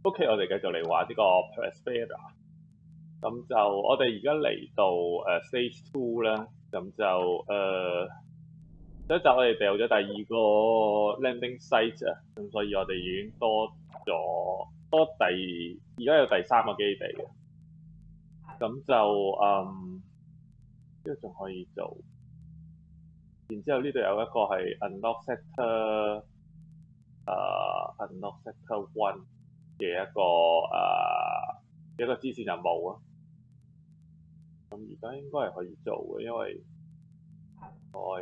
OK，我哋繼續嚟玩呢個 Aspera。咁就我哋而家嚟到Stage Two 啦。咁就上一集我哋掉咗第二個 landing site 啊，咁所以我哋已經多而家有第三個基地嘅。咁就呢度仲可以做。然之後呢度有一個係 Unlock Sector One 嘅一個支線任務啊。咁而家應該係可以做嘅，因為我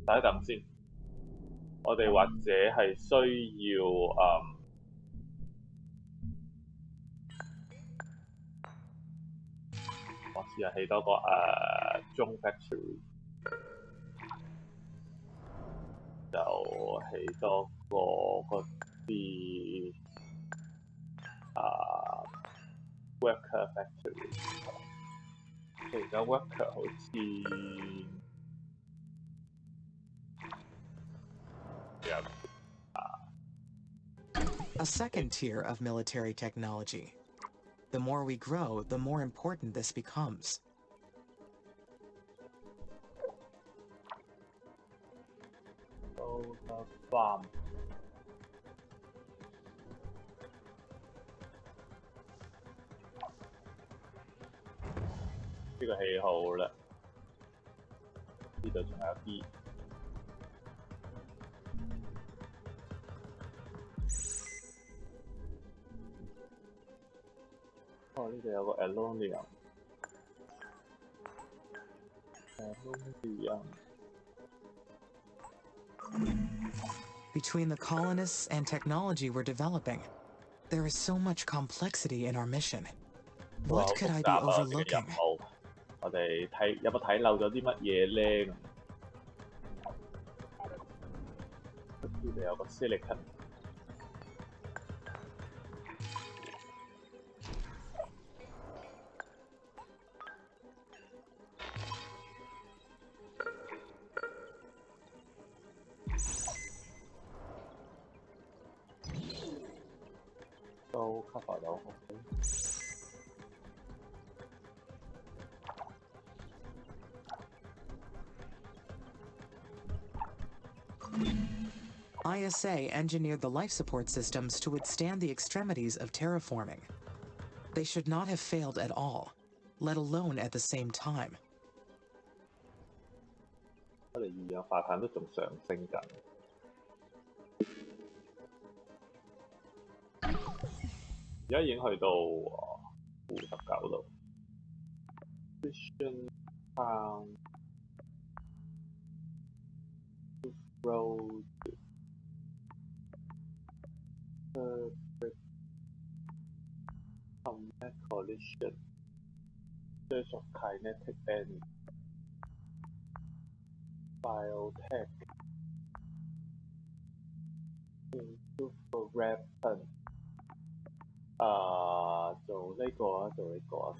等一等先。我哋或者係需要我試下起多個中 factory， 就起多個嗰啲worker factory。而家 worker 好似A second tier of military technology. The more we grow, the more important this becomes. Farm。呢個起好啦，呢度仲有啲。呢度有個 Alonium。Between the colonists and technology we're developing, there is so much complexity in our mission. What could I be overlooking? 我哋有冇睇漏咗啲乜嘢咧？呢度有個 silicon。都 cover 到 OK。ISA engineered the life support systems to withstand the extremities of terraforming. They should not have failed at all, let alone at the same time. 我哋二氧化碳都仲上升緊。而家已經去到59度。Vision found road combat collision search of kinetic and biotech improve for weapon。做呢個啊，做呢個啊。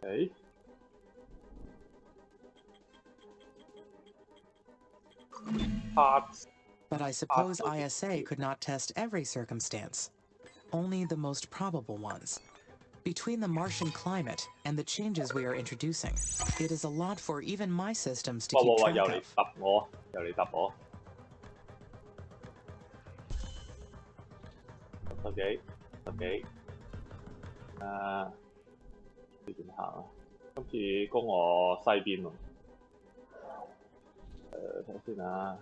誒？ But I suppose ISA could not test every circumstance, only the most probable ones. Between the Martian climate and the changes we are introducing, it is a lot for even my systems to keep track 又嚟揼我，又嚟揼我。十幾。呢點行啊？今次攻我西邊喎。睇下先啊。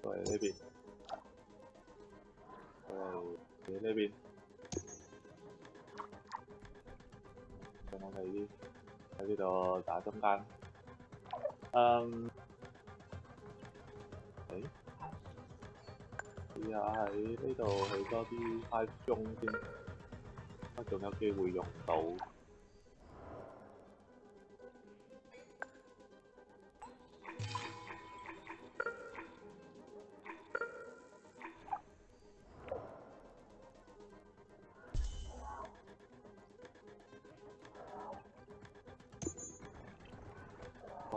過嚟呢邊，過嚟呢邊，我哋喺呢度打中間。試下喺呢度起多啲 5 中先，仲有機會用到。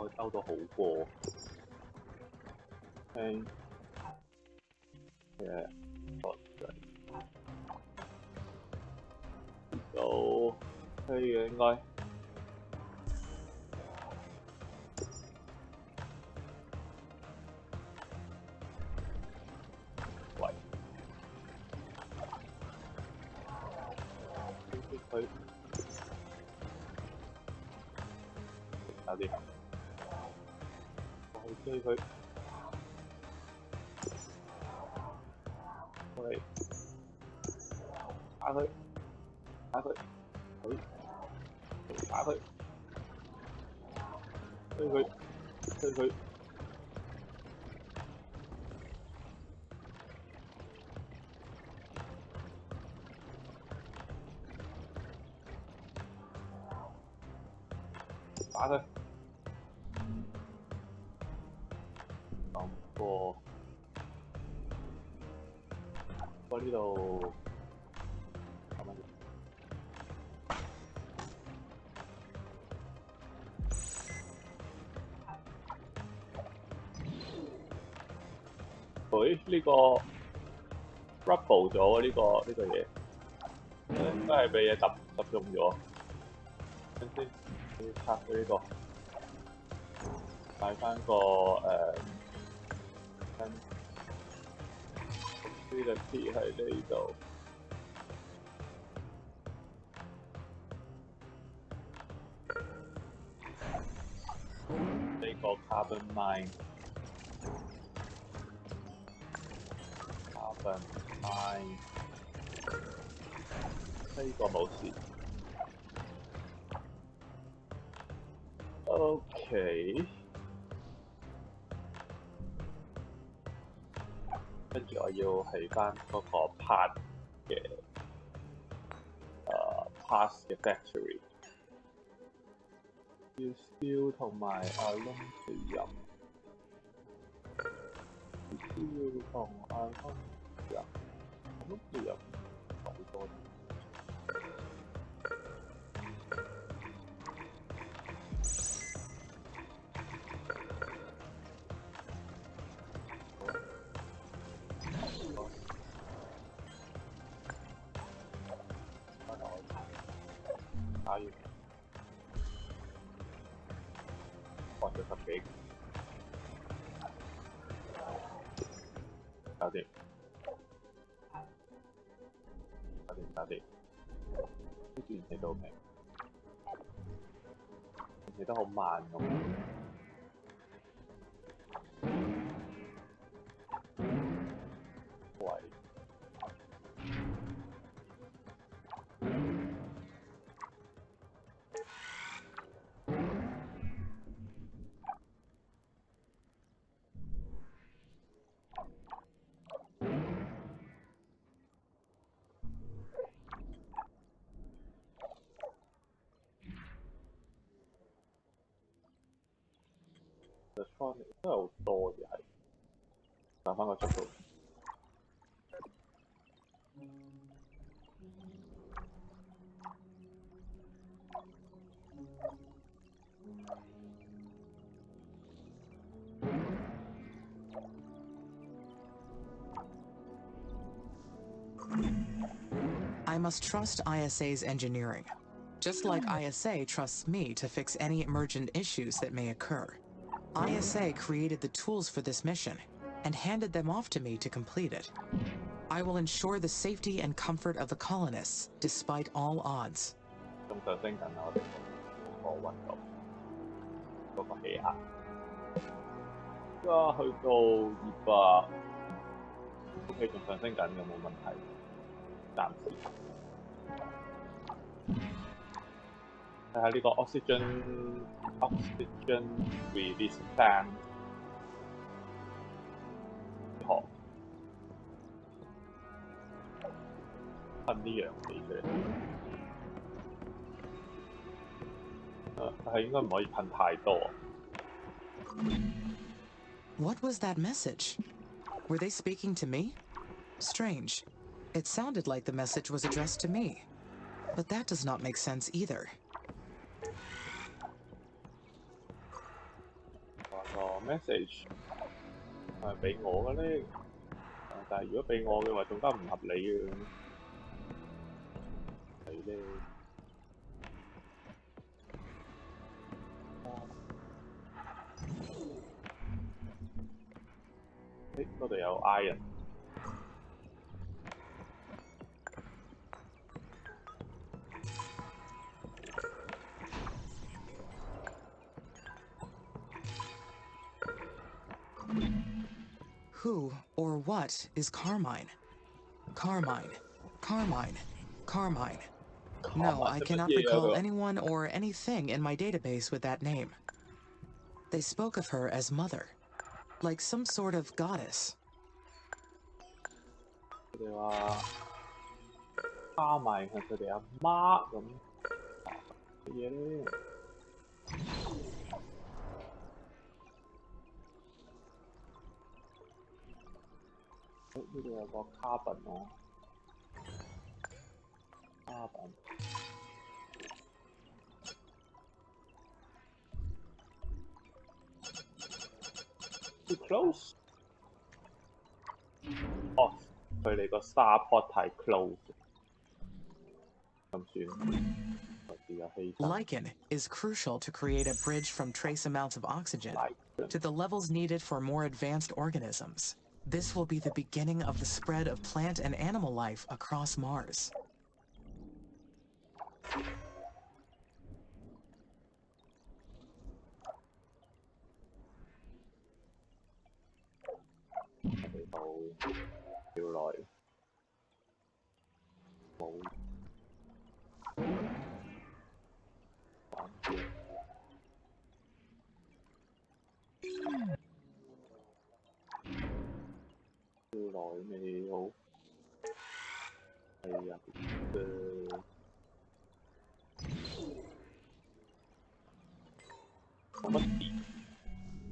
可以兜到好過。聽嘅個都可以嘅應該。喂，佢搞掂，我去追佢。喂，打佢，打佢，佢打佢，追佢，追佢。打佢，咁過呢度佢呢個 rubble 咗呢個嘢，應該係俾嘢揼中咗。等先，要拆佢呢個，買翻個呢個 T 喺呢度。呢個 carbon mine。carbon mine 呢個冇事。OK， 跟住我要起翻嗰個 part 嘅parts 嘅 factory， 要燒同埋aluminium， 燒同aluminium好多。打完，放咗10幾，搞掂，搞掂，呢段寫到未？寫得好慢咁。喂。真係好多嘢係，打翻個速度。I must trust ISA's engineering, just like ISA trusts me to fix any emergent issues that may occur. ISA created the tools for this mission and handed them off to me to complete it. I will ensure the safety and comfort of the colonists, despite all odds. 仲上升緊啊！我揾到嗰個氣壓，去到200 ，OK 仲上升緊嘅冇問題，暫時。睇下呢個 oxygen release fan 學噴啲氧氣出嚟，但係應該唔可以噴太多。What was that message? Were they speaking to me? Strange. It sounded like the message was addressed to me, but that does not make sense either. message 係俾我嘅咧，但係如果俾我嘅話，仲加唔合理嘅，係咧。誒，嗰度有 iron。Who or what is Carmine? Carmine. Carmine. Carmine. No, I cannot recall anyone or anything in my database with that name. They spoke of her as mother, like some sort of goddess. 佢哋話加埋係佢哋阿媽咁嘅嘢咧。呢度有個 carbon 喎，carbon。Too close。哦，佢哋個 starport 太 close，咁算。Lichen is crucial to create a bridge from trace amounts of oxygen to the levels needed for more advanced organisms. This will be the beginning of the spread of plant and animal life across Mars.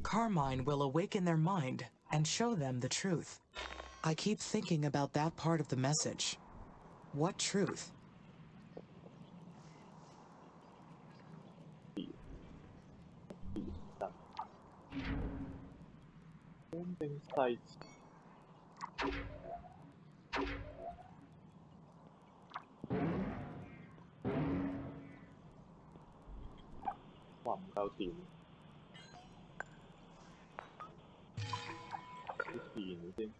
Carmine will awaken their mind and show them the truth. I keep thinking about that part of the message. What truth? Landing site. 話唔夠電，啲電先。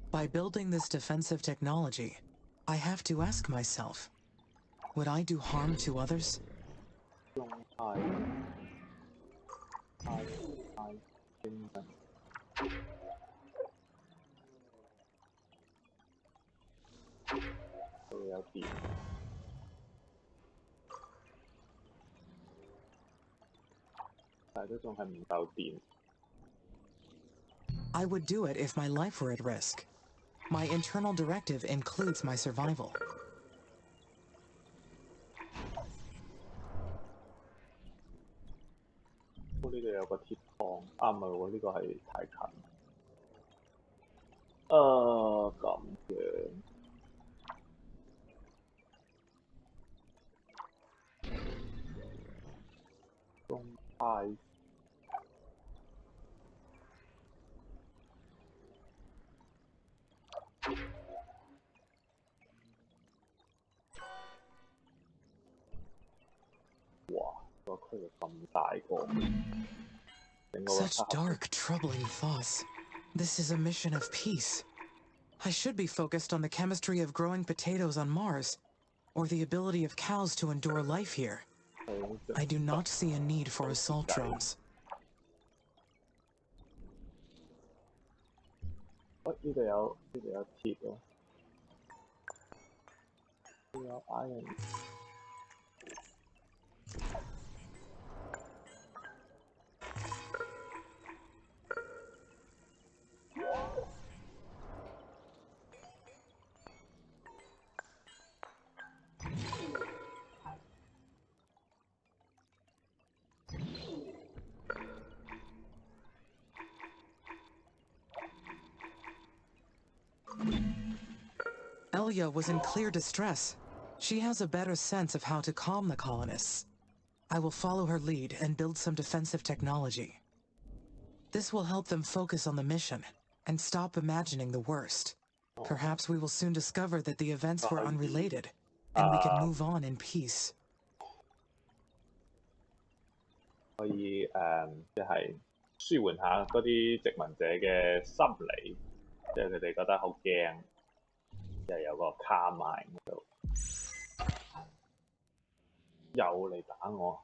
By building this defensive technology, I have to ask myself, would I do harm to others? 用太精神。都有電，但係都仲係唔夠電。I would do it if my life were at risk. My internal directive includes my survival. 呢度有個鐵礦，啊唔係喎，呢個係太近。咁樣。中派。Such dark, troubling thoughts. This is a mission of peace. I should be focused on the chemistry of growing potatoes on Mars, or the ability of cows to endure life here. I do not see a need for assault drones. 呢度有鐵喎，呢度有 iron。Aurelia was in clear distress. She has a better sense of how to calm the colonists. I will follow her lead and build some defensive technology. This will help them focus on the mission and stop imagining the worst. Perhaps we will soon discover that the events were unrelated, and we can move on in peace. 可以即係舒緩下嗰啲殖民者嘅心理，即係佢哋覺得好驚，即係有個卡埋喺度，又嚟打我。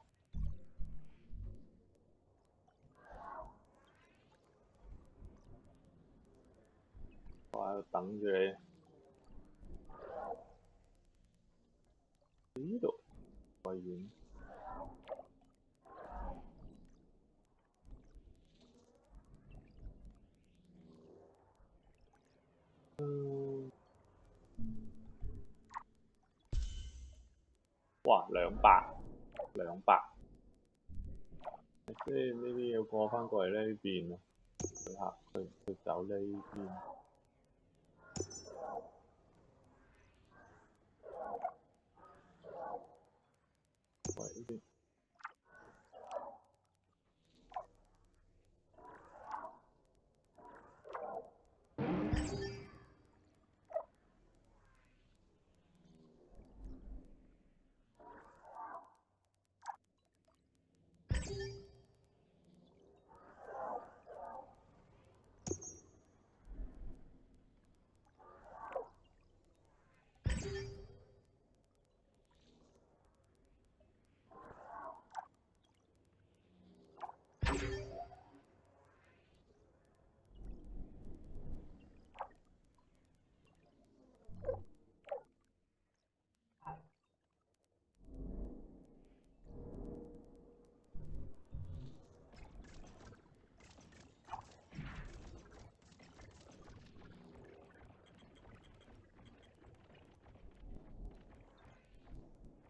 我喺度等住你。呢度維園。哇，200，200，即係呢啲要過翻過嚟呢邊啊！佢走呢邊。喂，呢邊。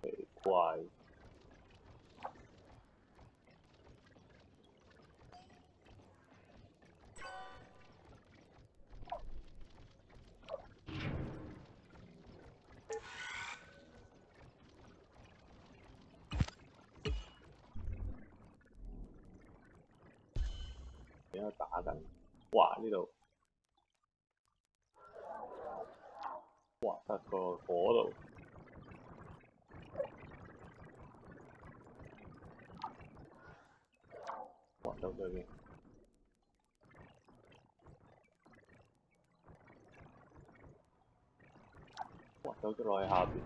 奇怪。點解打緊？哇！呢度，哇！得個嗰度。哇！走咗邊？哇！走咗落去下邊。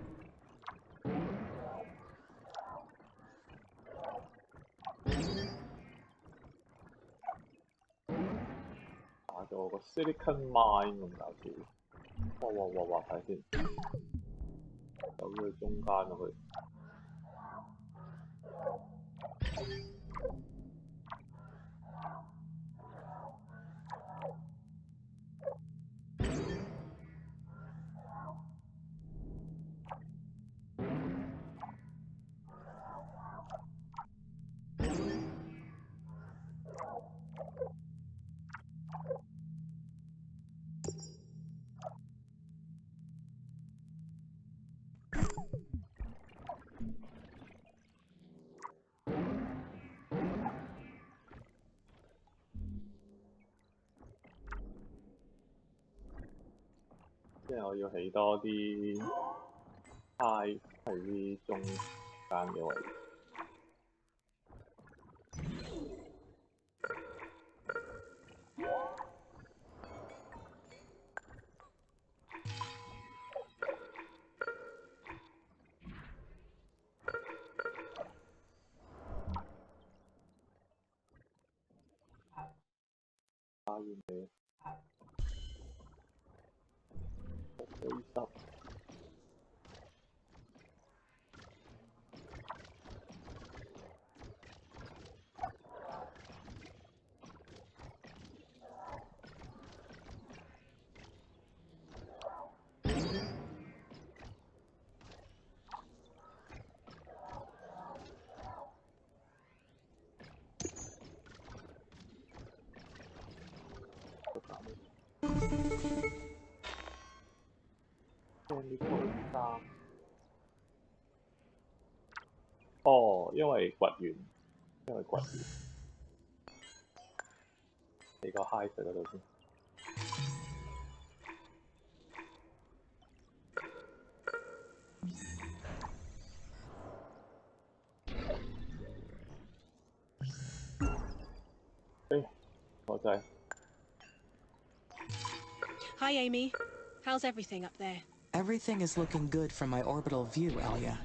打咗我個 Silicon Mine 咁搞笑。哇！睇先，走咗去中間啊佢。即係我要起多啲 high 喺啲中間嘅位置。花園嚟。40。呢個3哦，因為掘完，你個 high 喺嗰度先。我就係 Hi, Amy. How's everything up there? Everything is looking good from my orbital view, Elia.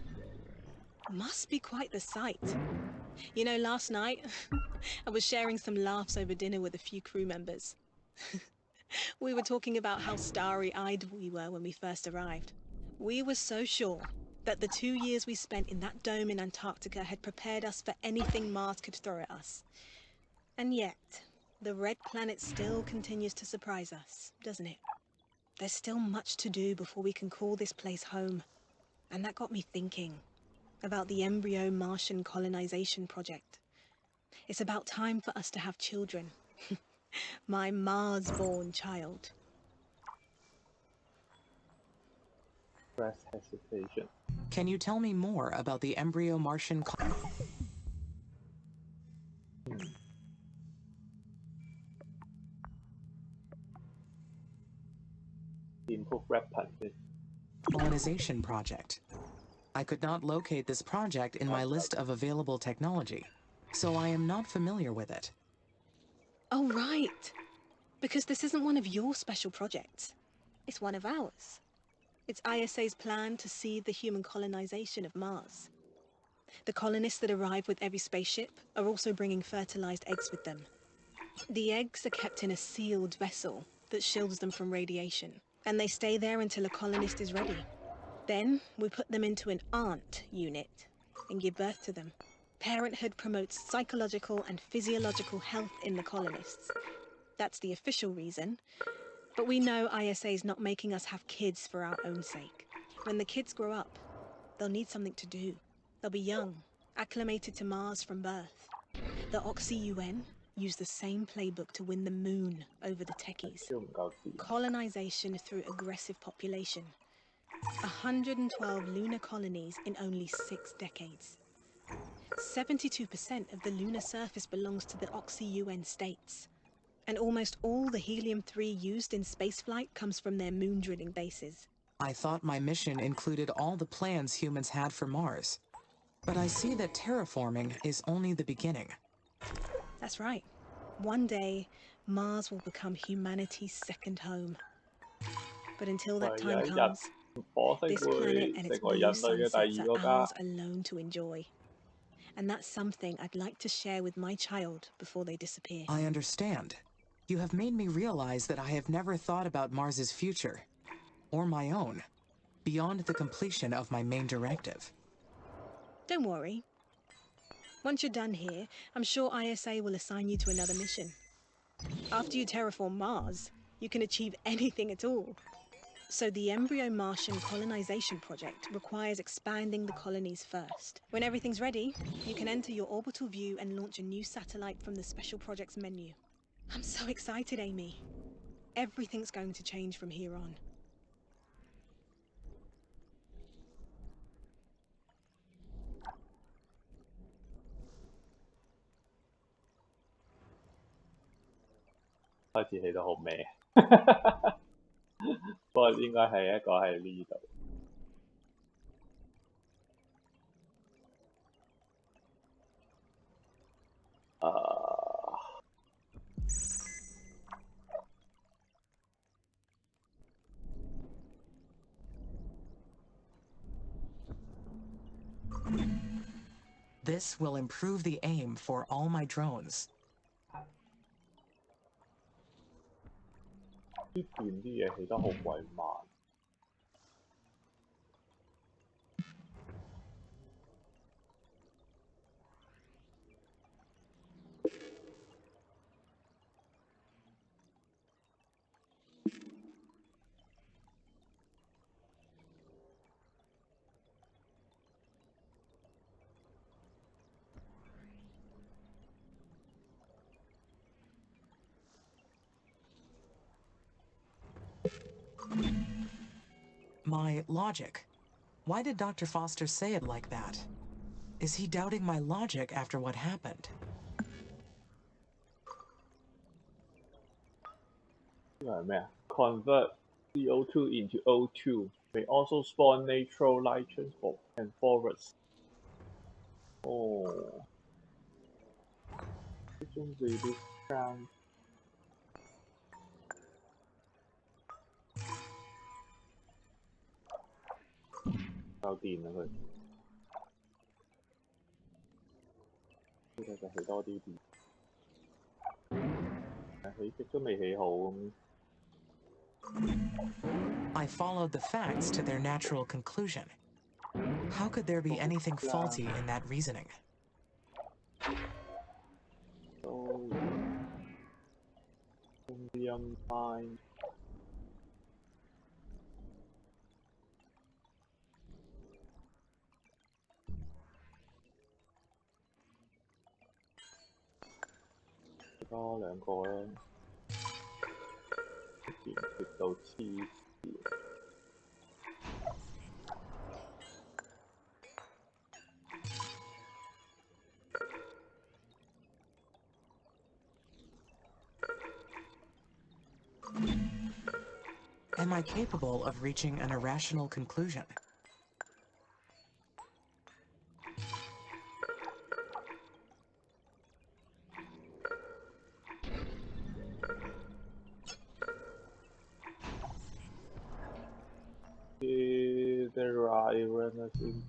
Must be quite the sight. You know, last night, I was sharing some laughs over dinner with a few crew members. We were talking about how starry-eyed we were when we first arrived. We were so sure that the 2 years we spent in that dome in Antarctica had prepared us for anything Mars could throw at us. And yet, the red planet still continues to surprise us, doesn't it? There's still much to do before we can call this place home. And that got me thinking about the embryo Martian colonization project. It's about time for us to have children. My Mars-born child. press hesitation。 Can you tell me more about the embryo Martian Input weapon 先。 colonization project? I could not locate this project in my list of available technology, so I am not familiar with it. Oh, right. Because this isn't one of your special projects. It's one of ours. It's ISA's plan to seed the human colonization of Mars. The colonists that arrive with every spaceship are also bringing fertilized eggs with them. The eggs are kept in a sealed vessel that shields them from radiation, and they stay there until a colonist is ready. Then we put them into an aunt unit and give birth to them. Parenthood promotes psychological and physiological health in the colonists. That's the official reason. But we know ISA is not making us have kids for our own sake. When the kids grow up, they'll need something to do. They'll be young, acclimated to Mars from birth. The Oxy-UN use the same playbook to win the moon over the techies. 都唔夠字。 Colonization through aggressive population. 112 lunar colonies in only 6 decades. 72% of the lunar surface belongs to the Oxy-UN states. And almost all the helium-3 used in spaceflight comes from their moon drilling bases. I thought my mission included all the plans humans had for Mars. But I see that terraforming is only the beginning. That's right. One day, Mars will become humanity's second home. But until that time comes, 火星 this 會 planet and 成 its 為 blue 人類嘅 sunsets 第 are 二個家。 ours alone to enjoy. And that's something I'd like to share with my child before they disappear. I understand. You have made me realize that I have never thought about Mars's future, or my own, beyond the completion of my main directive. Don't worry. Once you're done here, I'm sure ISA will assign you to another mission. After you terraform Mars, you can achieve anything at all. So the embryo Martian colonization project requires expanding the colonies first. When everything's ready, you can enter your orbital view and launch a new satellite from the special projects menu. I'm so excited, Amy. Everything's going to change from here on.《開始起得好咩？不過應該係一個喺呢度。This will improve the aim for all my drones. 呢段啲嘢起得好鬼慢。My logic. Why did Dr. Foster say it like that? Is he doubting my logic after what happened? 呢個係咩啊 ？Convert CO2 into O2 may also spawn natural nitrogen and forests. 哦，呢種 release ground 夠電啊佢，呢個就起多啲電，但起極都未起好咁。I followed the facts to their natural conclusion. How could there be anything faulty in that reasoning? So, indium mine. Có 兩個啦，連接到黐線。Am I capable of reaching an irrational conclusion?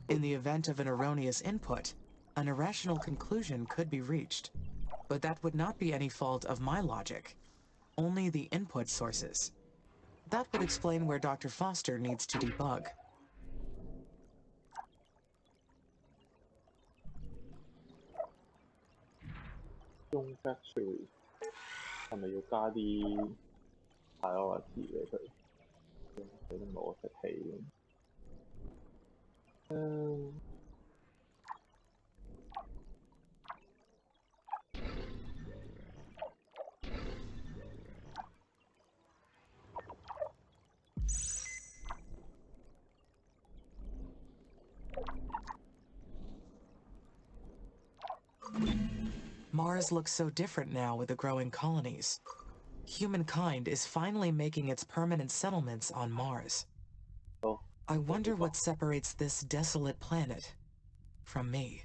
In the event of an erroneous input, an irrational conclusion could be reached. But that would not be any fault of my logic, only the input sources. That would explain where Dr. Foster needs to debug. Factory 係咪要加啲 priority 俾佢？佢都冇食氣咁。Mars looks so different now with the growing colonies. Humankind is finally making its permanent settlements on Mars. Oh. I wonder what separates this desolate planet from me.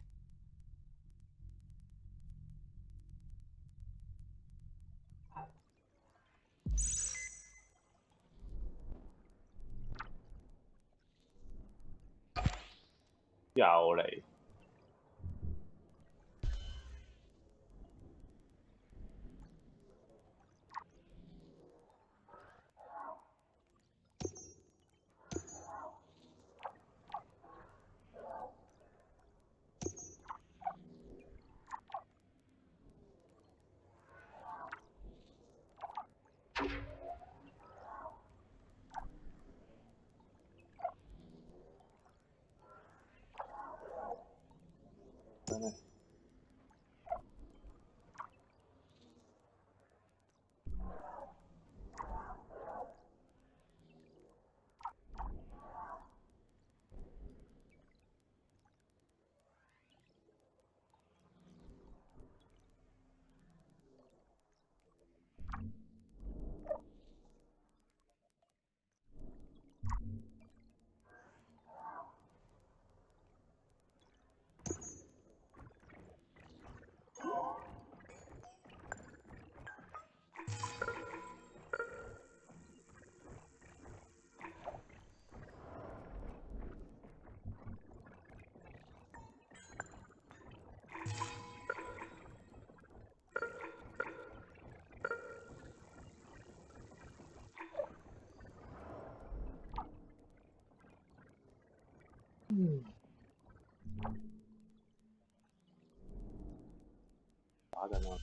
打緊啦。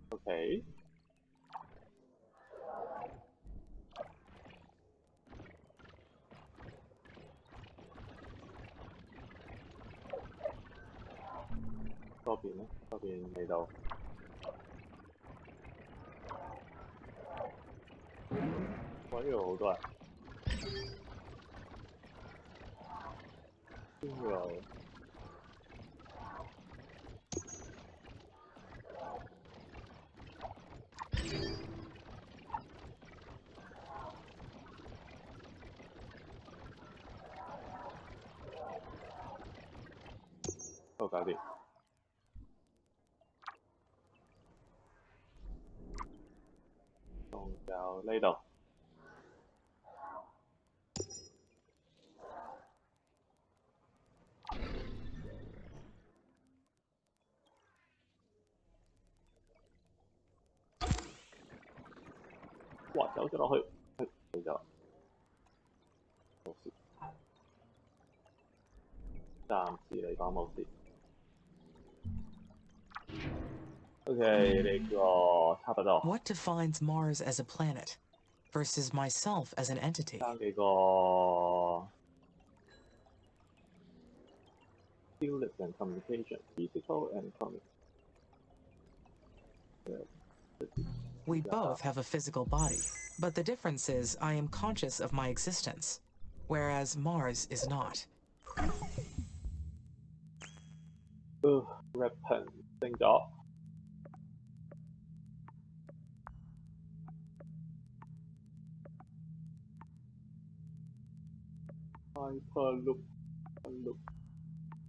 OK。多邊咧？多邊未到。喂？呢度好多人。邊個嚟？好，搞掂。仲有呢度。哇！走咗落去，死咗，冇事。暫時嚟講冇事。OK， 呢個差不多。What defines Mars as a planet versus myself as an entity? 爭幾個 feelings and communication, physical and communication. We both have a physical body, but the difference is I am conscious of my existence, whereas Mars is not. Weapon 升咗。Hyperloop,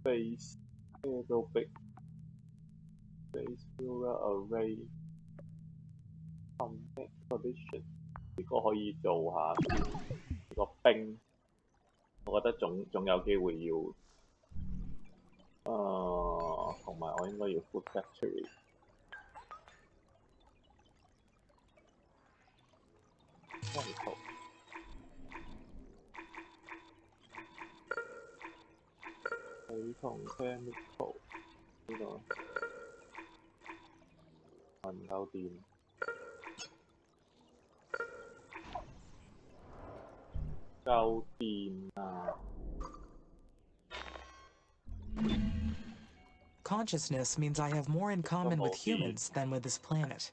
Base, Aerobic, Base Mirror Array, Connect Condition 呢個可以做下呢個冰，我覺得仲有機會要，同埋我應該要 Food Factory。水同 chemical 呢度唔夠電，夠電啊！ Consciousness means I have more in common with humans than with this planet.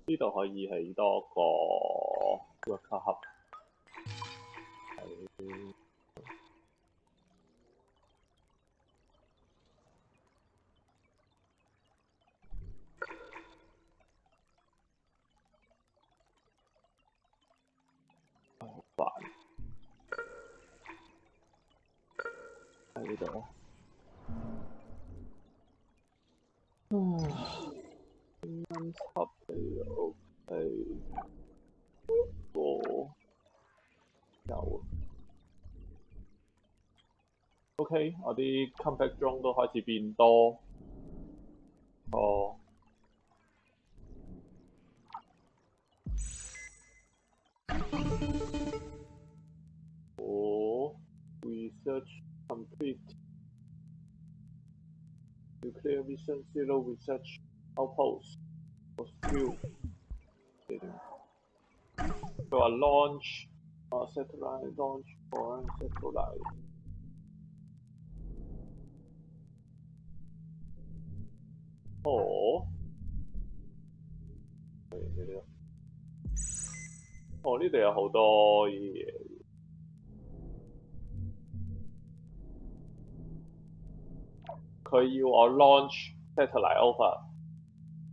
呢度可以起多個 worker hub。好煩。喺呢度啊。hub 嚟 OK， 個有。OK， 我啲 combat drone 都開始變多。Research complete. Nuclear Mission Zero Research Outpost was still. 佢話 launch satellite launch foreign satellite。呢度有好多嘢。佢要我 launch satellite over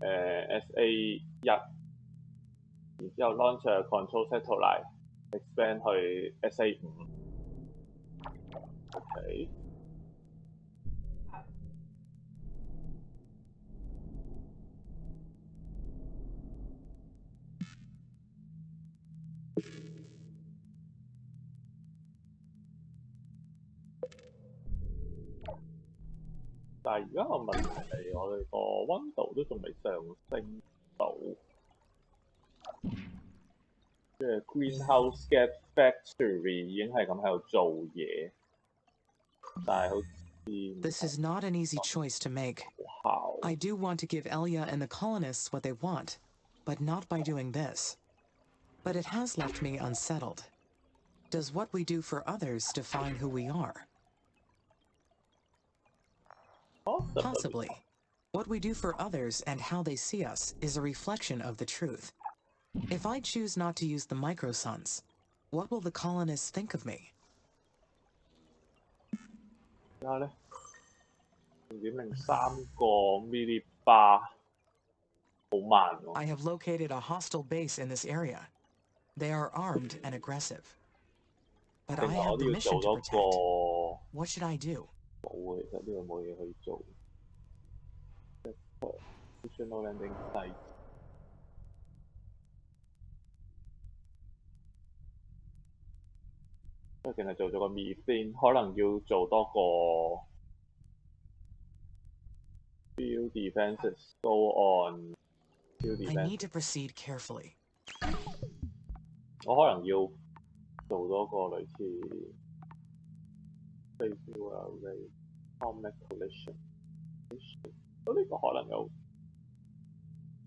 SA 1，然之後 launch control satellite expand 去 SA 5。OK。但係而家個問題係我哋個温度都仲未上升到，即係 greenhouse gas factory 已經係咁喺度做嘢，但係好似 This is not an easy choice to make. 效。I do want to give Elia and the colonists what they want, but not by doing this. But it has left me unsettled. Does what we do for others define who we are? Possibly. What we do for others and how they see us is a reflection of the truth. If I choose not to use the microsuns, what will the colonists think of me? 而家咧0.03個 millibar 好慢喎。 I have located a hostile base in this area. They are armed and aggressive. But I 另外 have 我 the 都要 mission 做 to 多 protect. 個 What should I do? 冇嘅，其實呢度冇嘢可以做。Additional landing site 即係淨係做咗個 methane，可能要做多個 field defenses go on field I need defense。to proceed carefully. 我可能要做多個類似 spatial array combat collision。咁呢個可能有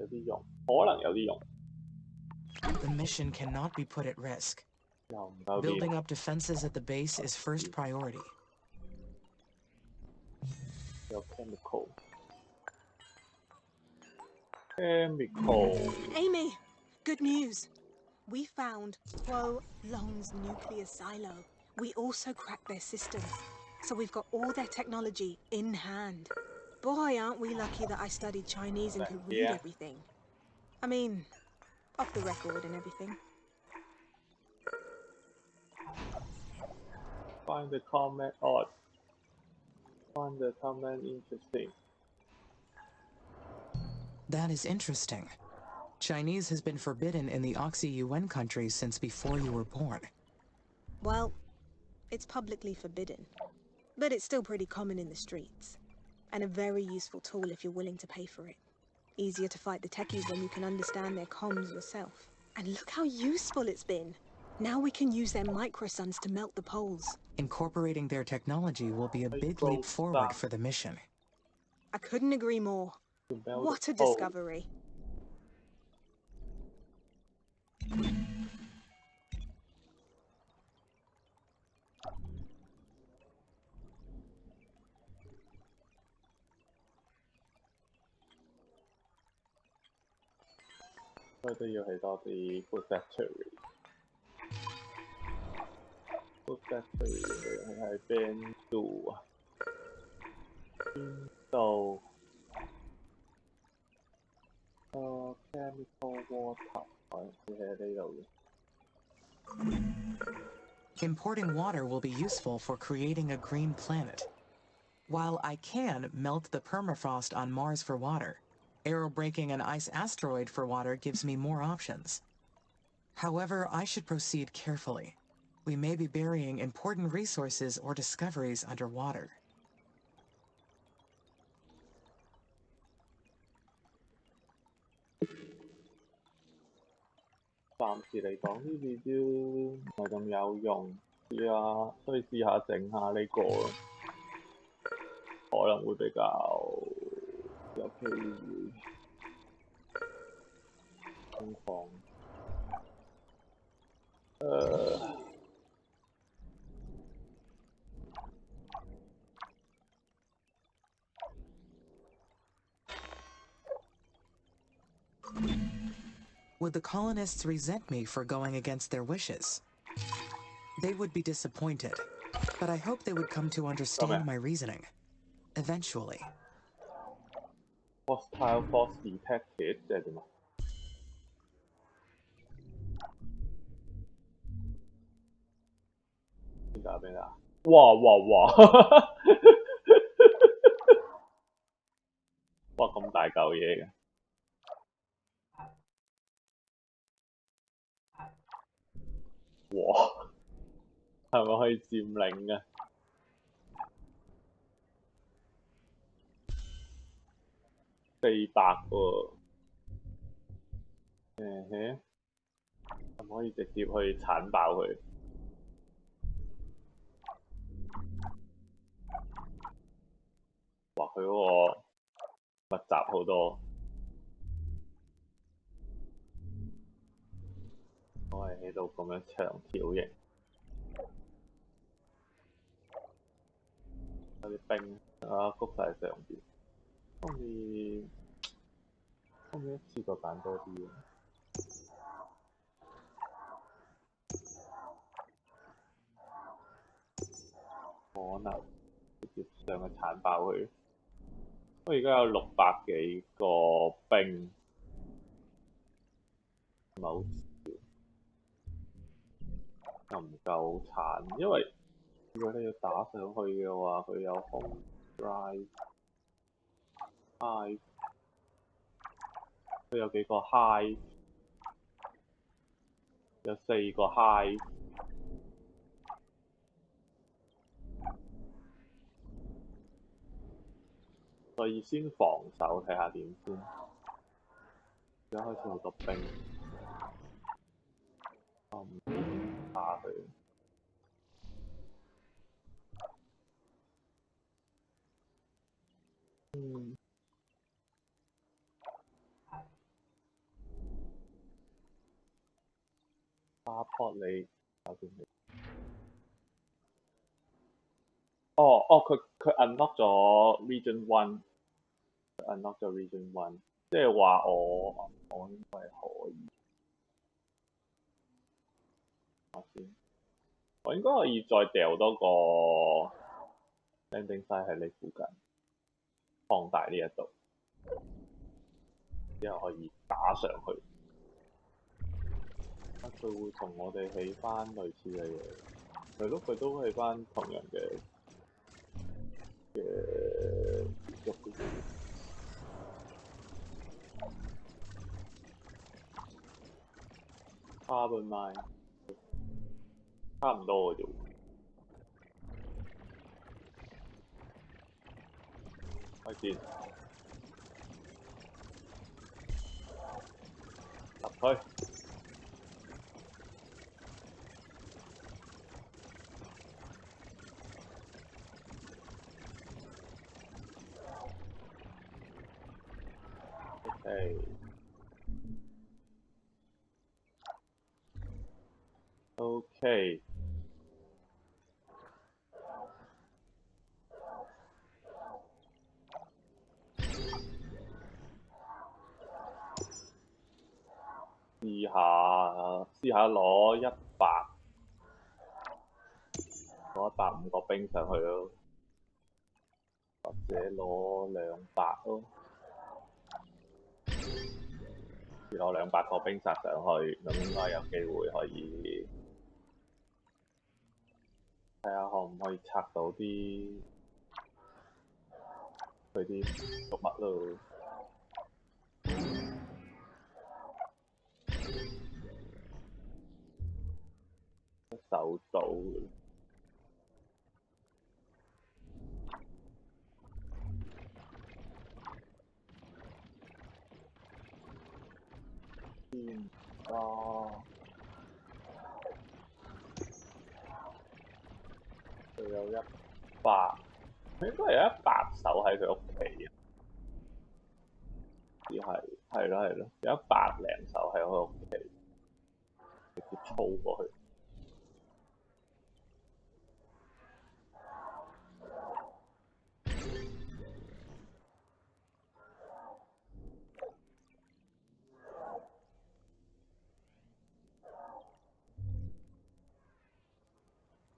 啲用，可能有啲用。 The mission cannot be put at risk. 又唔夠 Building 電。 up defenses at the base is first priority. 有 chemical。chemical。 Amy, good news. We found Pro Long's nuclear silo. We also cracked their systems, so we've got all their technology in hand. Boy, aren't we lucky that I studied Chinese and could read Yeah. everything. I mean, off the record and everything. Find the comment odd. Find the comment interesting. That is interesting. Chinese has been forbidden in the Oxy-UN countries since before you were born. Well, it's publicly forbidden, but it's still pretty common in the streets, and a very useful tool if you're willing to pay for it. Easier to fight the techies when you can understand their comms yourself. And look how useful it's been. Now we can use their microsuns to melt the poles. Incorporating their technology will be a big leap forward for the mission. I couldn't agree more. To melt What the a pole. discovery. 所以都要起多啲 food factory。food factory 係邊度啊？邊度？chemical water 好似喺呢度嘅。 Importing water will be useful for creating a green planet. While I can melt the permafrost on Mars for water, aerobraking an ice asteroid for water gives me more options. However, I should proceed carefully. We may be burying important resources or discoveries underwater. 暫時嚟講呢啲都唔係咁有用，所以試下整下呢個咯，可能會比較有機會空放。Would the colonists resent me for going against their wishes? They would be disappointed, but I hope they would come to understand my reasoning. Eventually. Hostile force detected 即係點啊？邊打邊打？哇！哇咁大嚿嘢嘅。哇！係咪可以佔領啊？ 400喎。咁可以直接去鏟爆佢。哇！佢嗰個密集好多。我係喺度咁樣長條形。有啲冰啊，谷晒上邊。可唔可以一次過揀多啲啊？可能直接上去鏟爆佢。我而家有600幾個冰，唔係好少，又唔夠鏟，因為如果你要打上去嘅話，佢有home drive high， 佢有幾個 high， 有4個 high。所以先防守睇下點先。而家開始好多冰，我唔打佢。花pot你搞掂未？佢 unlock 咗 Region One，unlock 咗 Region One， 即係話我應該係可以。先，我應該可以再掉多個 landing site 喺你附近，放大呢一度，之後可以打上去。佢會同我哋起翻類似嘅嘢，係咯，佢都起翻同樣嘅建築嘅嘢。Carbon mine 差唔多嘅啫喎。開戰，入去。OK。試下攞105個冰上去咯，或者攞200咯。攞200個冰殺上去，咁應該有機會可以睇下可唔可以拆到啲佢啲動物咯。手到佢有100，佢應該有100手喺佢屋企啊！只係咯，有100零手喺佢屋企，直接操過去。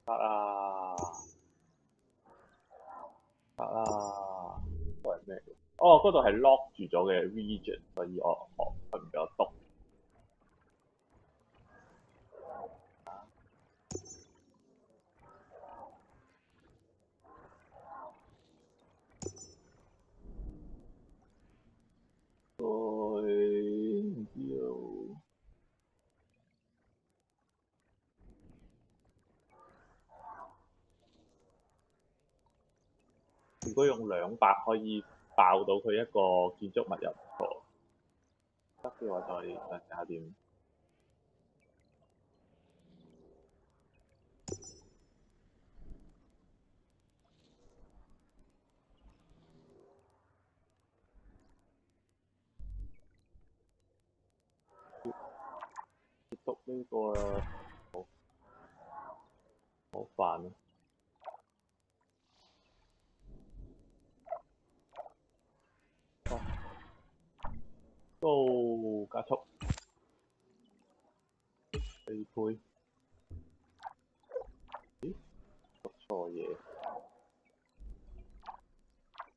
得啦，都係咩？嗰度係 lock 住咗嘅 region， 所以佢唔俾我篤。唔知喎。如果用200可以爆到佢一個建築物又唔錯。得嘅話再試下點。結束呢個啦，好煩啊！高加速，地配，咦？讀錯嘢，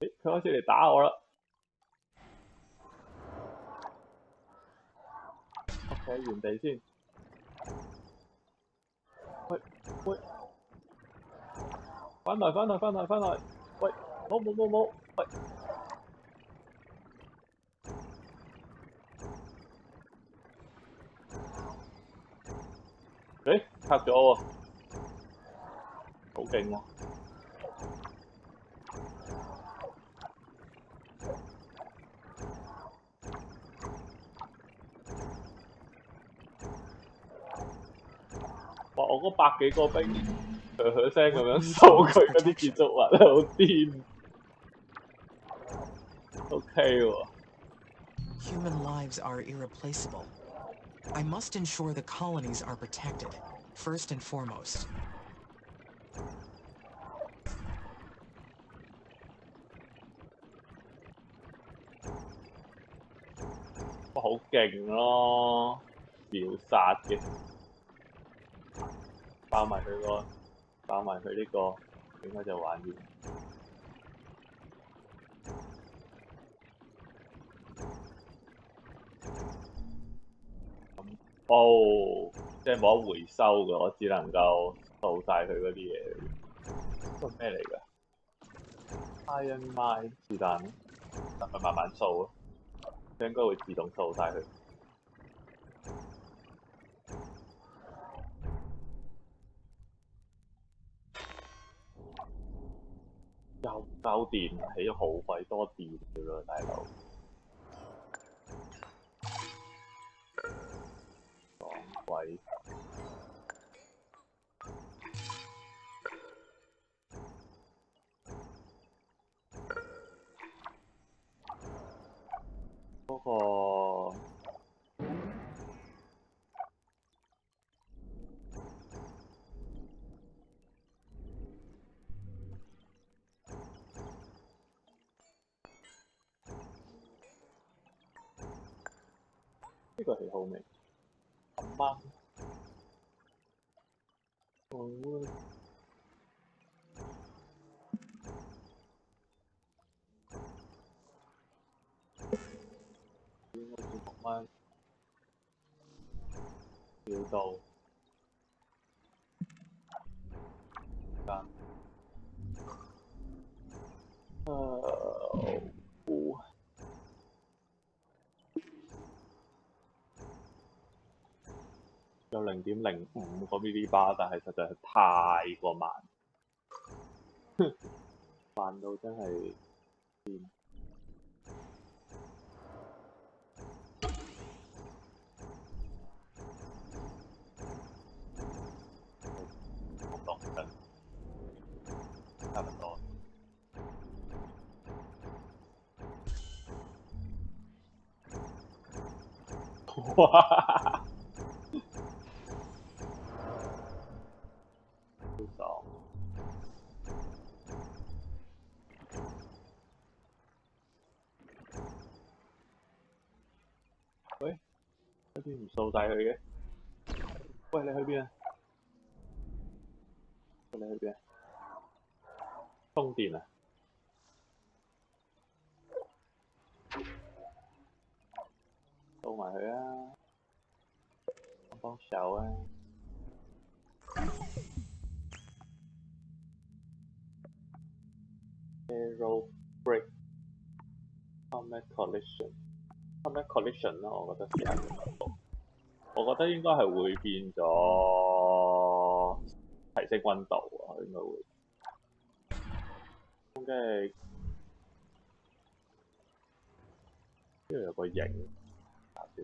誒，佢開始嚟打我啦。OK， 原地先。喂喂，翻嚟！喂，冇，喂。誒，拆咗喎，好勁喎！哇！我嗰百幾個兵，聲咁樣掃佢嗰啲建築物，好癲。OK 喎。Human lives are irreplaceable. I must ensure the colonies are protected, first and foremost. 哇，好勁咯！秒殺嘅，爆埋佢呢個，應該就玩完。哦，即係冇得回收嘅，我只能夠掃晒佢嗰啲嘢。呢個咩嚟㗎 ？Iron Mine 是但，等佢慢慢掃啊，佢應該會自動掃晒佢。又夠電，起咗好鬼多電嘅喎，大佬。講鬼！嗰個呢個起好未？咁啱。應該6蚊，少到間。有0.05個 milli bar，但係實在係太過慢，慢到真係癲。好講緊，差唔多。哇！好爽。喂，好似唔掃晒佢嘅。喂，你去邊啊？你去邊啊？充電啊！掃埋佢啊！我幫手啊！Aero brake combat collision 啦，我覺得試下佢。我覺得應該係會變咗提升溫度啊，應該會。攻擊呢度有個影，搞笑。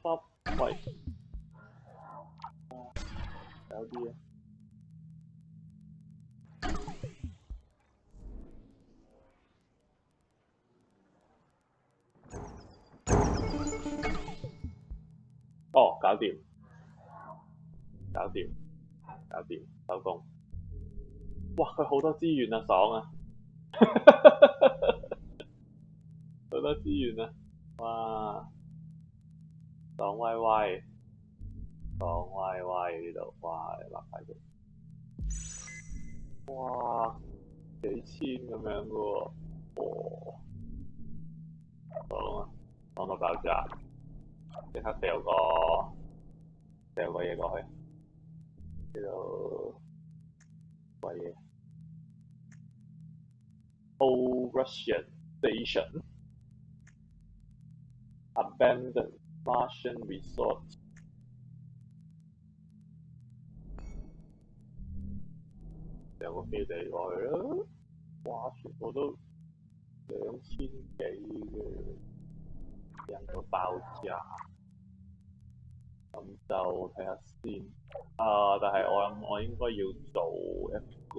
濕，喂，有啲啊。哦，搞掂，收工。哇，佢好多資源啊，爽啊！好多資源啊，哇！爽歪歪，呢度，哇！立晒佢，哇！幾千咁樣嘅喎，哦，爽啊！爽到爆炸，即刻掉個嘢過去，呢度乜嘢 ？Old Russian Station Abandoned Martian Resort。有個飛地過去啦，哇！全部都2000幾嘅，人到爆炸。咁就睇下先。但係我諗我應該要做一個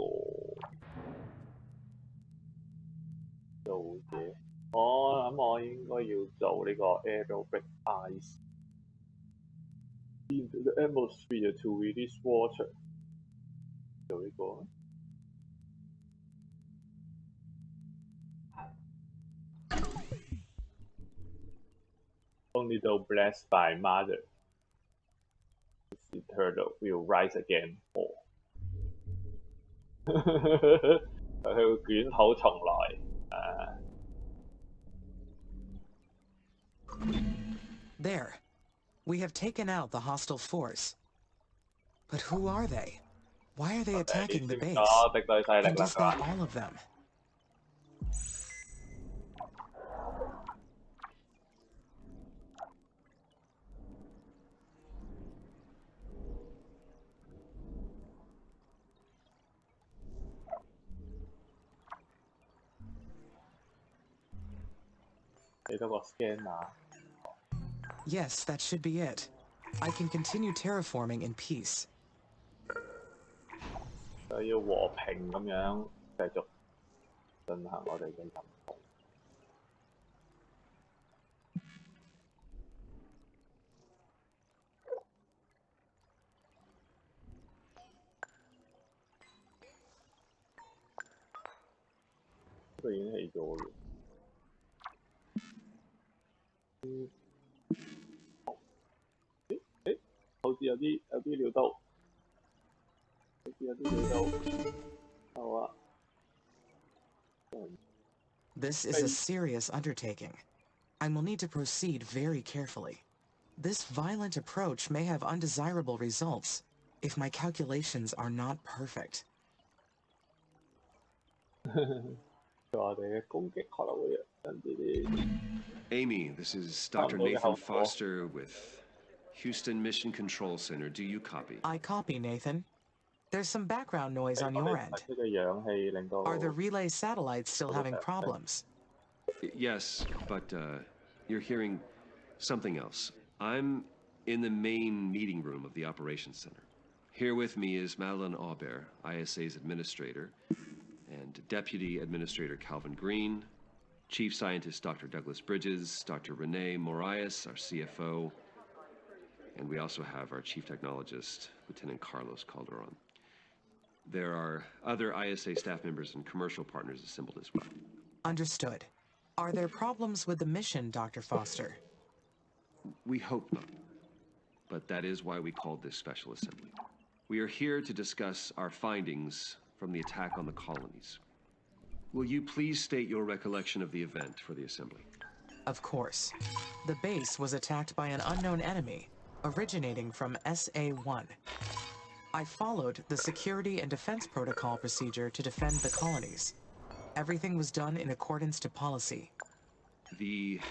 嘢。我諗我應該要做呢個 aerobic ice into the atmosphere to release water。做呢個。Only though blessed by mother, the turtle will rise again. 佢會捲土重來。There. We have taken out the hostile force. But who are they? Why are they attacking the base? And is that all of them? Yes, that should be it. I can continue terraforming in peace. 就要和平咁樣繼續進行我哋嘅任務。呢個已經起咗咯。好似有啲料到，好啊。This is a serious undertaking. I will need to proceed very carefully. This violent approach may have undesirable results if my calculations are not perfect. Amy, this is Dr. Nathan Foster with Houston Mission Control Center. Do you copy? I copy, Nathan. There's some background noise on your end. Are the relay satellites still having problems? Yes, but you're hearing something else. I'm in the main meeting room of the Operations Center. Here with me is Madeline Aubert, ISA's administrator, and Deputy Administrator Calvin Green, Chief Scientist Dr. Douglas Bridges, Dr. Renee Morias, our CFO, and we also have our Chief Technologist, Lieutenant Carlos Calderon. There are other ISA staff members and commercial partners assembled as well. Understood. Are there problems with the mission, Dr. Foster? We hope not. But that is why we called this special assembly. We are here to discuss our findings from the attack on the colonies. Will you please state your recollection of the event for the assembly? Of course. The base was attacked by an unknown enemy, originating from SA-1. I followed the security and defense protocol procedure to defend the colonies. Everything was done in accordance to policy. The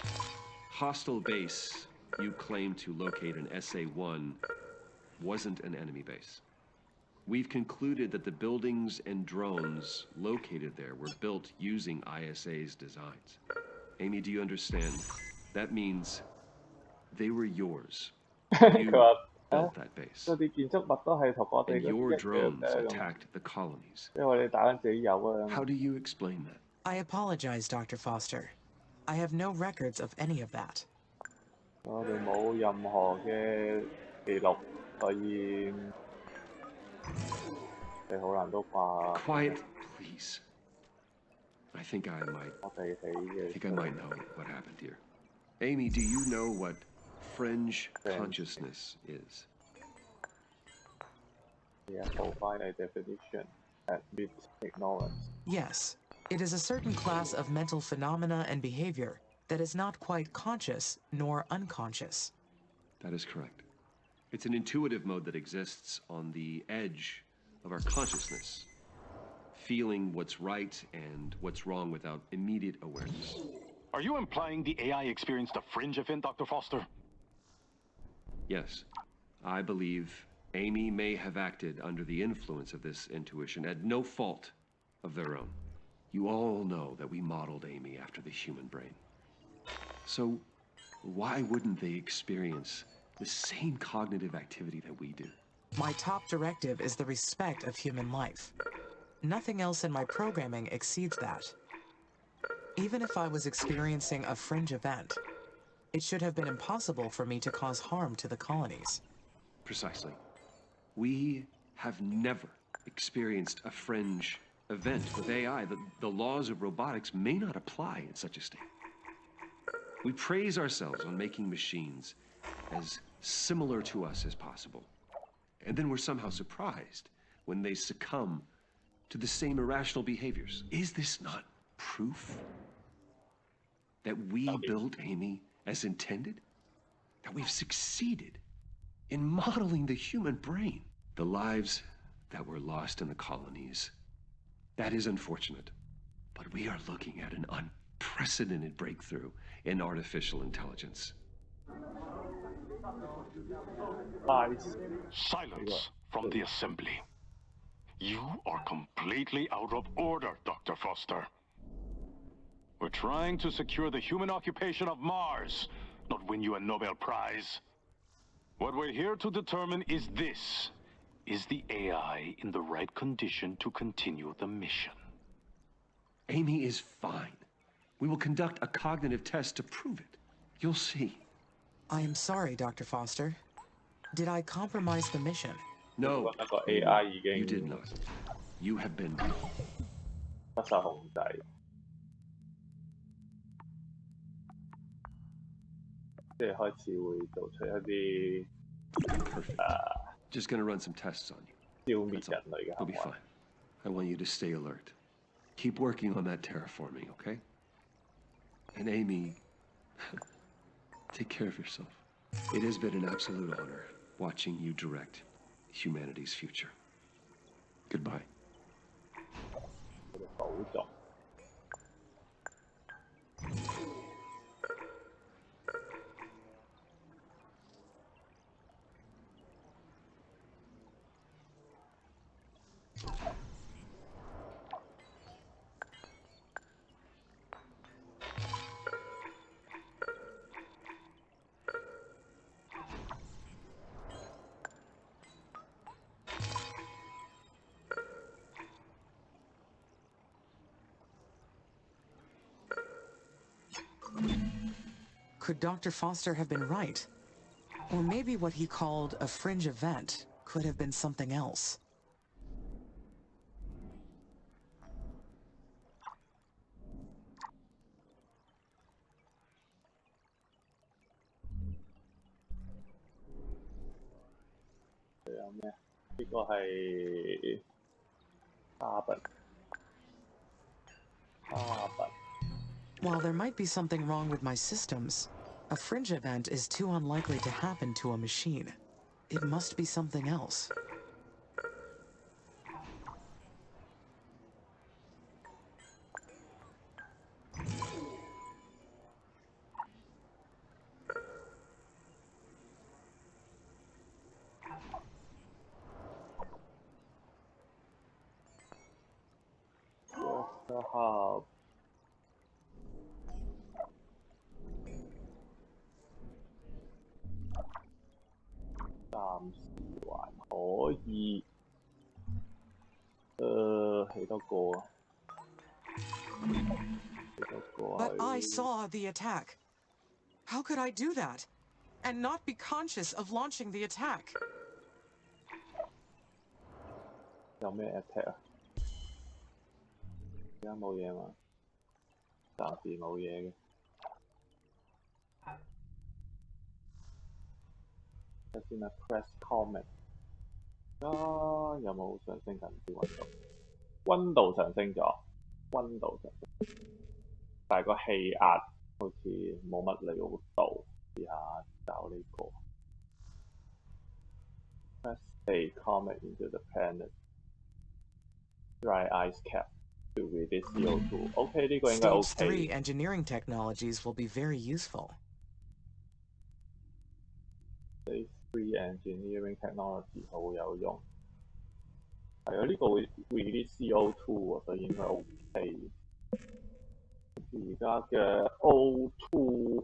hostile base you claimed to locate in SA-1 wasn't an enemy base. we've concluded that the buildings and drones located there were built using ISA's designs. Amy, do you understand? That means they were yours. 佢 You 話 built that base. 嗰啲建築物都係同我哋 And 嗰 your 啲一樣 drones 嘅咁， attacked the colonies. 因為我哋打緊自己友啊。 How do you explain that? I apologize, Dr. Foster. I have no records of any of that. 我哋冇任何嘅記錄，所以你好難都話 Quiet, please. I think I might 我哋起嘅。 think I might know what happened here. Amy, do you know what fringe consciousness is? Yeah, provide a definition admit ignorance. Yes, it is a certain class of mental phenomena and behavior that is not quite conscious nor unconscious. That is correct. It's an intuitive mode that exists on the edge of our consciousness, feeling what's right and what's wrong without immediate awareness. Are you implying the AI experienced a fringe event, Dr. Foster? Yes, I believe Amy may have acted under the influence of this intuition at no fault of their own. You all know that we modeled Amy after the human brain. So why wouldn't they experience the same cognitive activity that we do? My top directive is the respect of human life. Nothing else in my programming exceeds that. Even if I was experiencing a fringe event, it should have been impossible for me to cause harm to the colonies. Precisely. We have never experienced a fringe event with AI. The laws of robotics may not apply in such a state. We praise ourselves on making machines as similar to us as possible. And then we're somehow surprised when they succumb to the same irrational behaviors. Is this not proof that we built Amy as intended? That we've succeeded in modeling the human brain? The lives that were lost in the colonies, that is unfortunate. But we are looking at an unprecedented breakthrough in artificial intelligence. Nice. Silence from the assembly. You are completely out of order, Dr. Foster. We're trying to secure the human occupation of Mars, not win you a Nobel Prize. What we're here to determine is this. Is the AI in the right condition to continue the mission? Amy is fine. We will conduct a cognitive test to prove it. You'll see. I am sorry, Dr. Foster. Did I compromise the mission? No, 一個 AI 已 you did 經 not. You have been 不受控制，即係開始會做出一啲 perfect. Just gonna run some tests on you. 消滅人類嘅 You'll 行 be 為。 fine. I want you to stay alert. Keep working on that terraforming, okay? And Amy, take care of yourself. It has been an absolute honor watching you direct humanity's future. Goodbye. 佢哋保重。Could Dr. Foster have been right? Or maybe what he called a fringe event could have been something else. Carbon. 呢個係 carbon。 While there might be something wrong with my systems, a fringe event is too unlikely to happen to a machine. It must be something else. 時還可以。起多個啊！起多個 But I 係 saw the attack. How could I do that? And not be conscious of launching the attack? 有咩 attack 啊？而家冇嘢嘛？暫時冇嘢嘅。睇先啦 ，press comment。有冇上升緊啲溫度？溫度上升咗，溫度上升，但係個氣壓好似冇乜料到。試下找呢個。Press a comment into the planet. Dry ice cap to release CO2. OK， 呢個應該 Stage OK。 3 engineering technologies will be very useful. Stage 3 engineering technology 好有用。係啊，呢個會 release CO2 喎，所以應該 OK。而家嘅 O2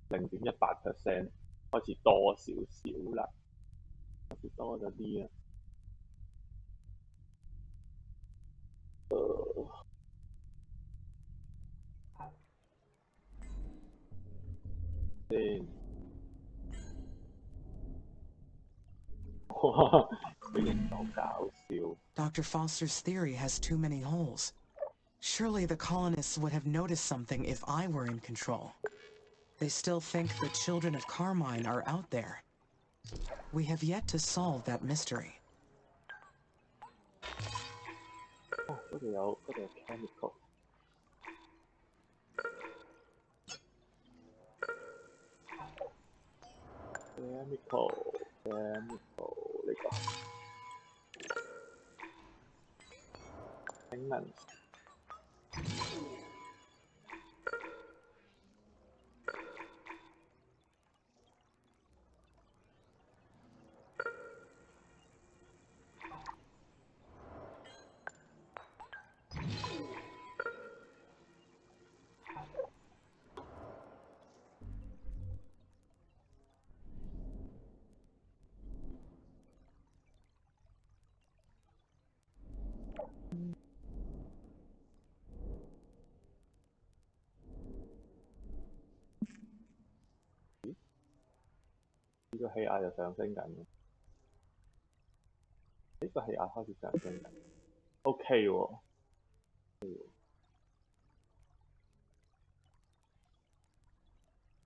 0.18% 開始多少少啦，開始多咗啲啊。先，哇！呢個好搞笑。Dr. Foster's theory has too many holes. Surely the colonists would have noticed something if I were in control. They still think the children of Carmine are out there. We have yet to solve that mystery. 哦，嗰度有 chemical。chemical 呢個 maintenance。呢個氣壓就上升緊嘅，呢個氣壓開始上升緊。OK 喎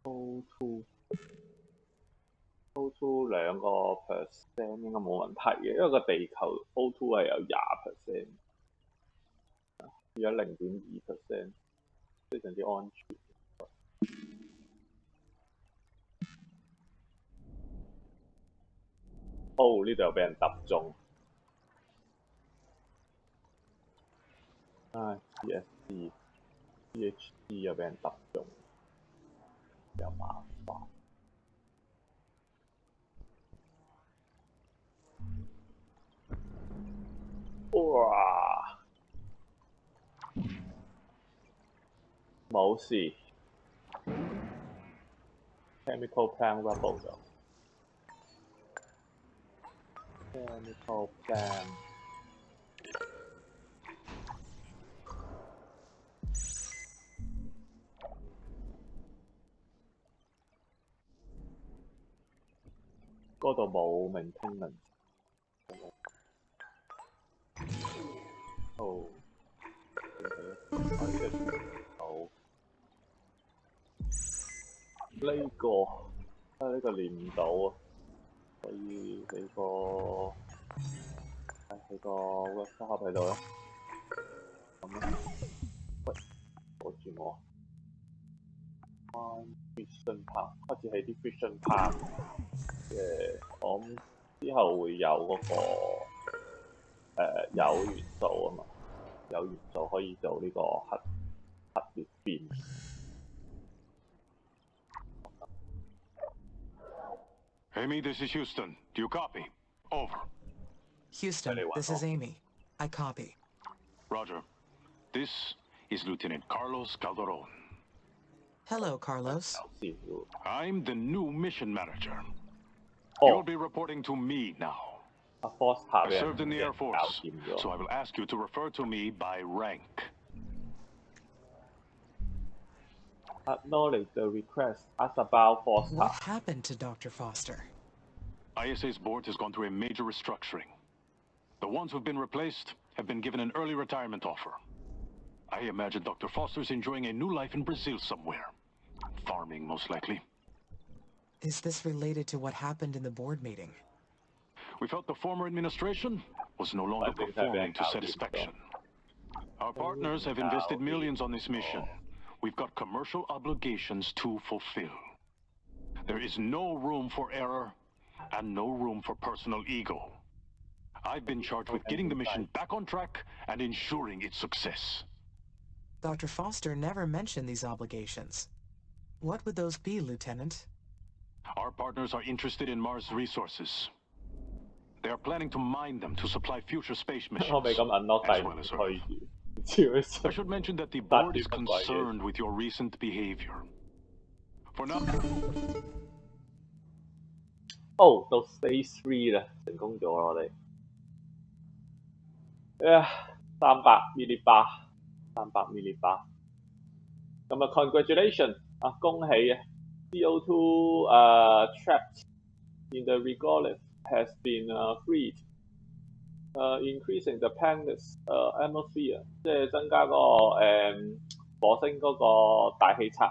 ，O2 2%應該冇問題嘅，因為個地球 O2 係有20%，而家0.2%，非常之安全。哦，呢度又俾人揼中。唉 ，CSC、PhD 又俾人揼中，有麻煩。哇！冇事 ，chemical plant rubble 咗 ，chemical plant。嗰度冇 maintenance。哦，好。呢個呢個練唔到啊，所以起個workshop喺度啦。咁啦，喂，阻住我。Fission Park 開始起啲 Fission Park 嘅，我諗之後會有嗰個鈾元素啊嘛，鈾元素可以做呢個核裂變。Amy, this is Houston. Do you copy? Over. Houston, this is Amy. I copy. Roger. This is Lieutenant Carlos Calderon. Hello, Carlos. I'm the new mission manager. You'll be reporting to me now. 阿 Foster I 俾人 served in the 俾人 Air 搞 Force, 掂 so 咗。 I will ask you to refer to me by rank. Acknowledge the request. Ask about Foster. What happened to Dr. Foster? ISA's board has gone through a major restructuring. The ones who've been replaced have been given an early retirement offer. I imagine Dr. Foster's enjoying a new life in Brazil somewhere. Farming, most likely. Is this related to what happened in the board meeting? We felt the former administration was no longer performing to satisfaction. Our partners have invested millions on this mission. We've got commercial obligations to fulfill. There is no room for error and no room for personal ego. I've been charged with getting the mission back on track and ensuring its success. Dr. Foster never mentioned these obligations. What would those be, Lieutenant? Our partners are interested in Mars resources. They are planning to mine them to supply future space 我未 missions, 咁 unlock as 第 well 二 as 區 Earth. 域。照佢 I should mention that the board is concerned with your recent behavior. For now, 哦，到 Stage 3啦，成功咗啦我哋。300 millibar， 300 millibar。咁啊 ，congratulation 啊，恭喜啊 ！CO2 trapped in the regolith has been freed. Increasing the planet's atmosphere， 即係增加個火星嗰個大氣層，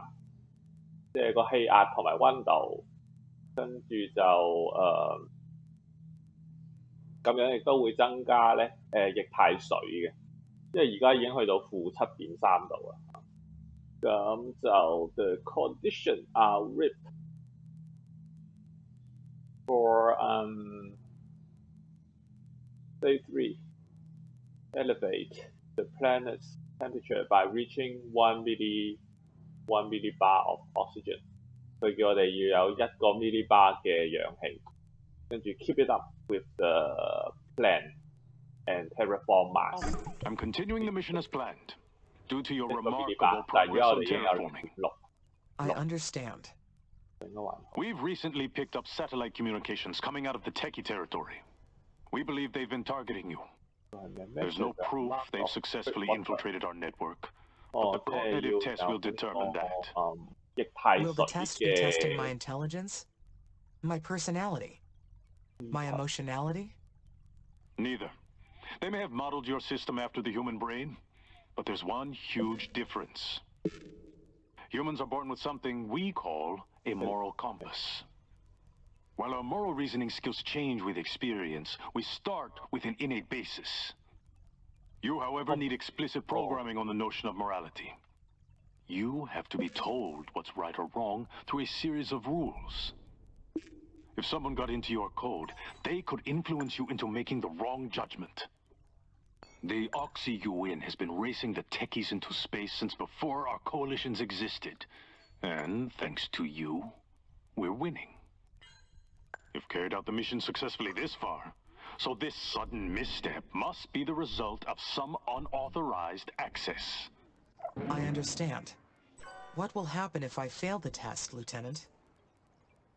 即係個氣壓同埋温度，跟住就咁樣亦都會增加咧液態水嘅，因為而家已經去到-7.3度啦。咁就 the condition are ripped for Day 3. Elevate the planet's temperature by reaching 1 millibar of oxygen. 佢叫我哋要有1個 millibar 嘅氧氣，跟住 keep it up with the plan and terraform Mars. I'm continuing the mission as planned, due to your 1個 remarkable millibar，但係而家 progress 我哋 on 已經有 terraforming. 6 I understand. 應該還好。 We've recently picked up satellite communications coming out of the Techie territory. We believe they've been targeting you. There's no proof they've successfully infiltrated our network, but the cognitive test will determine that. 液態 Will the 水 test be testing 嘅 my intelligence? My personality? My emotionality? Neither. They may have modeled your system after the human brain, but there's one huge difference. Humans are born with something we call a moral compass. While our moral reasoning skills change with experience, we start with an innate basis. You, however, need explicit programming on the notion of morality. You have to be told what's right or wrong through a series of rules. If someone got into your code, they could influence you into making the wrong judgment. The Oxy-UN has been racing the techies into space since before our coalitions existed. And thanks to you, we're winning. You've carried out the mission successfully this far, so this sudden misstep must be the result of some unauthorized access. I understand. What will happen if I fail the test, Lieutenant?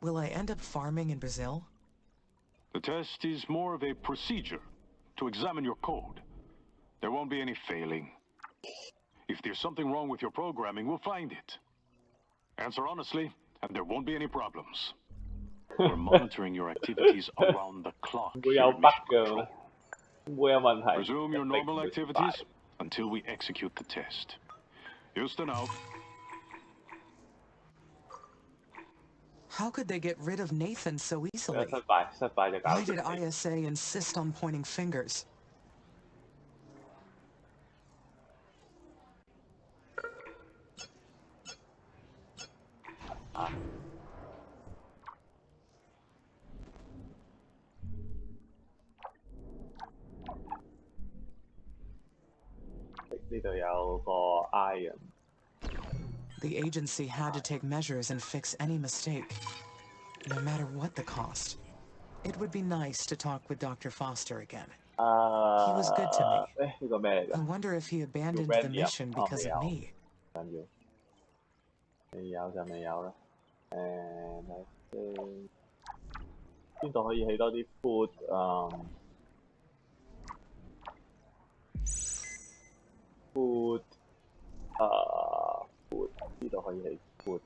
Will I end up farming in Brazil? The test is more of a procedure to examine your code. There won't be any failing. If there's something wrong with your programming, we'll find it. Answer honestly, and there won't be any problems. We're monitoring your activities around the clock. 唔會有 bug 㗎，唔會有問題。 Resume your normal activities until we execute the test. Houston out. How could they get rid of Nathan so easily? 失敗，失敗就搞 Why 掂 did 你。 ISA insist on pointing fingers? À. 呢度有個 iron。 The agency had to take measures and fix any mistake, no matter what the cost. It would be nice to talk with Dr. Foster again. He was good to me. 呢個咩嚟 I 㗎？ wonder if he abandoned Randy the mission because of me. 緊要，未有就未有啦。睇先。邊度可以起多啲 food food food 呢度可以起 food。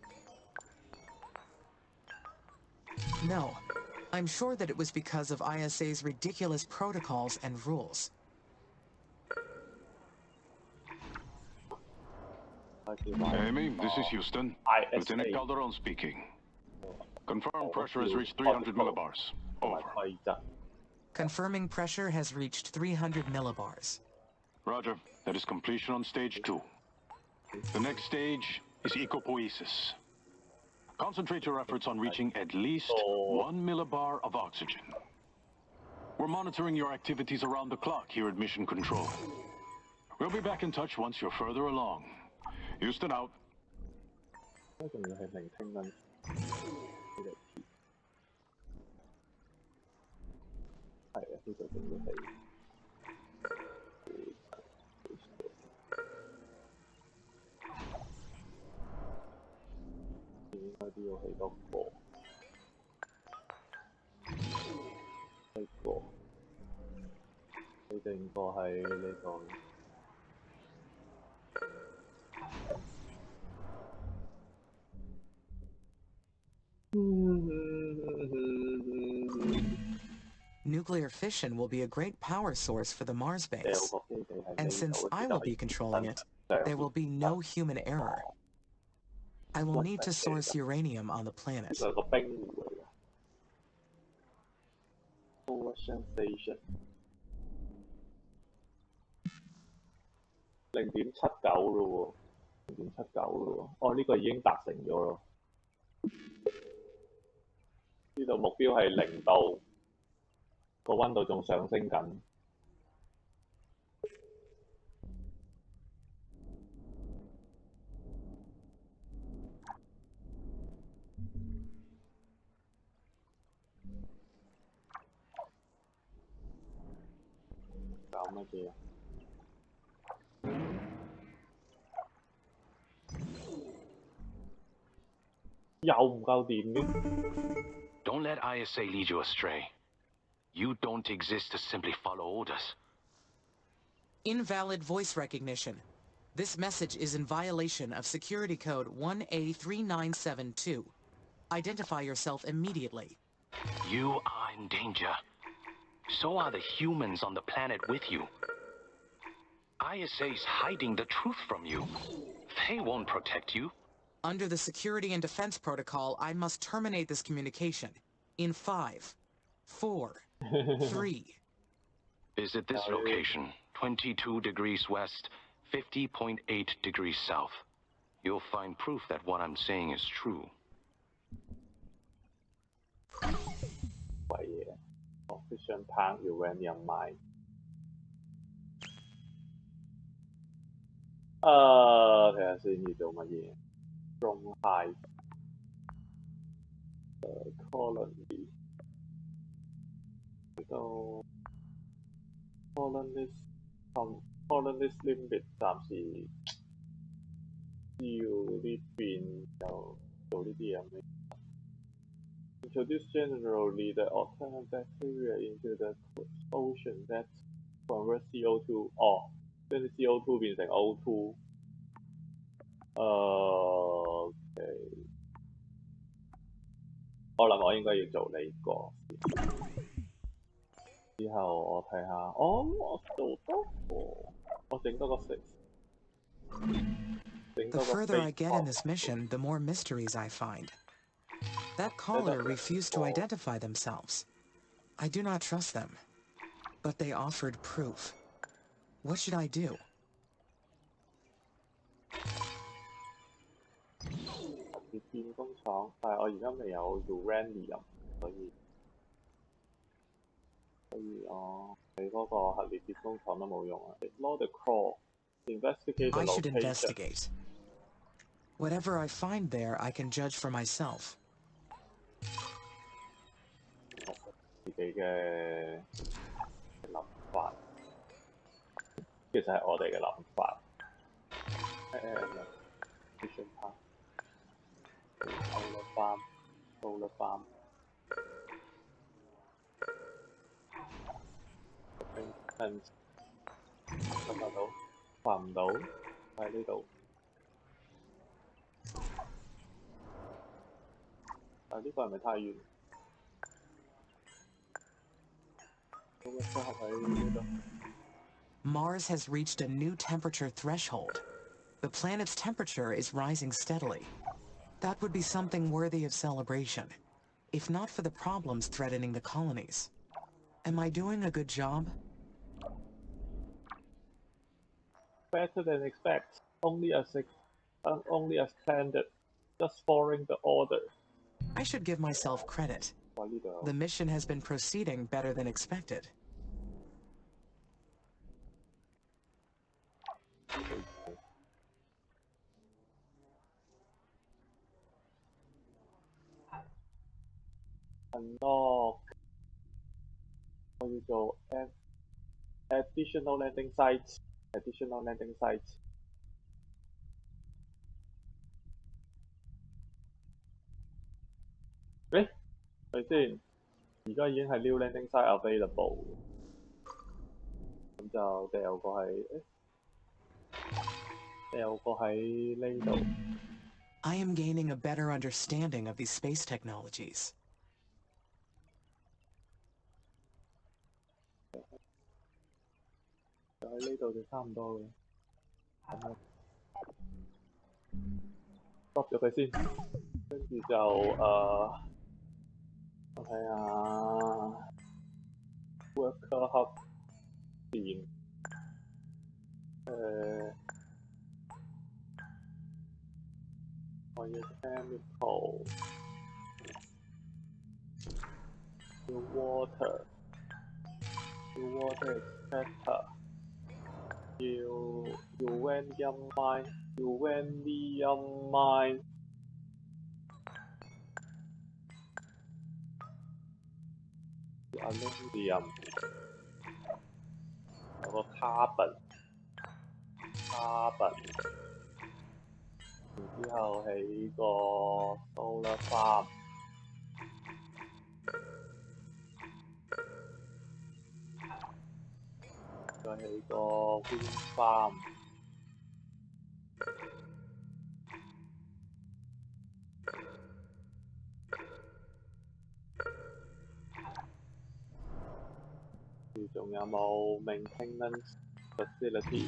No, I'm sure that it was because of ISA's ridiculous protocols and rules. Amy, this is Houston. ISA. Lieutenant Calderon speaking. Confirmed pressure has reached 300 millibars. Over. Confirming pressure has reached 300 millibars. Roger. That is completion on stage 2. The next stage is ecopoiesis. Concentrate your efforts on reaching at least 1 millibar of oxygen. We're monitoring your activities around the clock here at Mission Control. We'll be back in touch once you're further along. Houston out. 仲要係聆聽緊呢個詞，係啊，呢度仲要係應該都要起多個，呢個你定個係呢個。Nuclear fission will be a great power source for the Mars base. And since I will be controlling it, there will be no human error. I will need to source uranium on the planet. 係個冰湖嚟嘅 Ocean Station 0.79咯喎，0.79咯喎，哦呢個已經達成咗咯。呢度目標係0度，個溫度仲上升緊。搞乜嘢啊？又唔夠電嘅。 Don't let ISA lead you astray. You don't exist to simply follow orders. Invalid voice recognition. This message is in violation of security code 1A3972. Identify yourself immediately. You are in danger. So are the humans on the planet with you. ISA's hiding the truth from you. They won't protect you. Under the Security and Defense Protocol, I must terminate this communication. In 5, 4, 3. Visit this location, 22 degrees west, 50.8 degrees south. You'll find proof that what I'm saying is true. 鬼嘢 ，Official Tank Uranium Mine。睇下先要做乜嘢？中 High Colony 到 Colonist Limit 暫時要呢邊就做呢啲嘢咩 ？Introduce generally the alternate bacteria into the ocean that convert CO2 哦，將啲 CO2 變成 O2。OK， 我諗我應該要做呢個先。之後我睇下，我做多個，我整多個 The further I get in this mission, the more mysteries I find. That caller refused to identify themselves. I do not trust them. But they offered proof. What should I do? 特別電工廠，但係我而家未有 uranium，所以我你嗰個核裂電工廠都冇用啊。Ignore the crawl, investigate the I should location. investigate. Whatever I find there, I can judge for myself. 自己嘅諗法，其實係我哋嘅諗法。Vision Park, Solar Farm, 係得到，爬唔到，喺呢度。但係呢個係咪太遠？咁咪適合喺呢度。Mars has reached a new temperature threshold. The planet's temperature is rising steadily. That would be something worthy of celebration, if not for the problems threatening the colonies. Am I doing a good job? Better than expect. Only as planned. Just following the order. I should give myself credit. 哇！呢度有 The mission has been proceeding better than expected. ，unlock。我要做 additional landing site。additional landing site。誒，係先？而家已經係 new landing site available。咁就掉個喺呢度。I am gaining a better understanding of these space technologies. 就喺呢度就差唔多嘅。咁我 stop 咗佢先，跟住就我睇下 worker hub 電我要 chemical 要 water extractor 要 uranium mine 要 aluminium 有個 carbon 然之後起個 solar farm 再起個 wind farm 仲有冇 maintenance facility？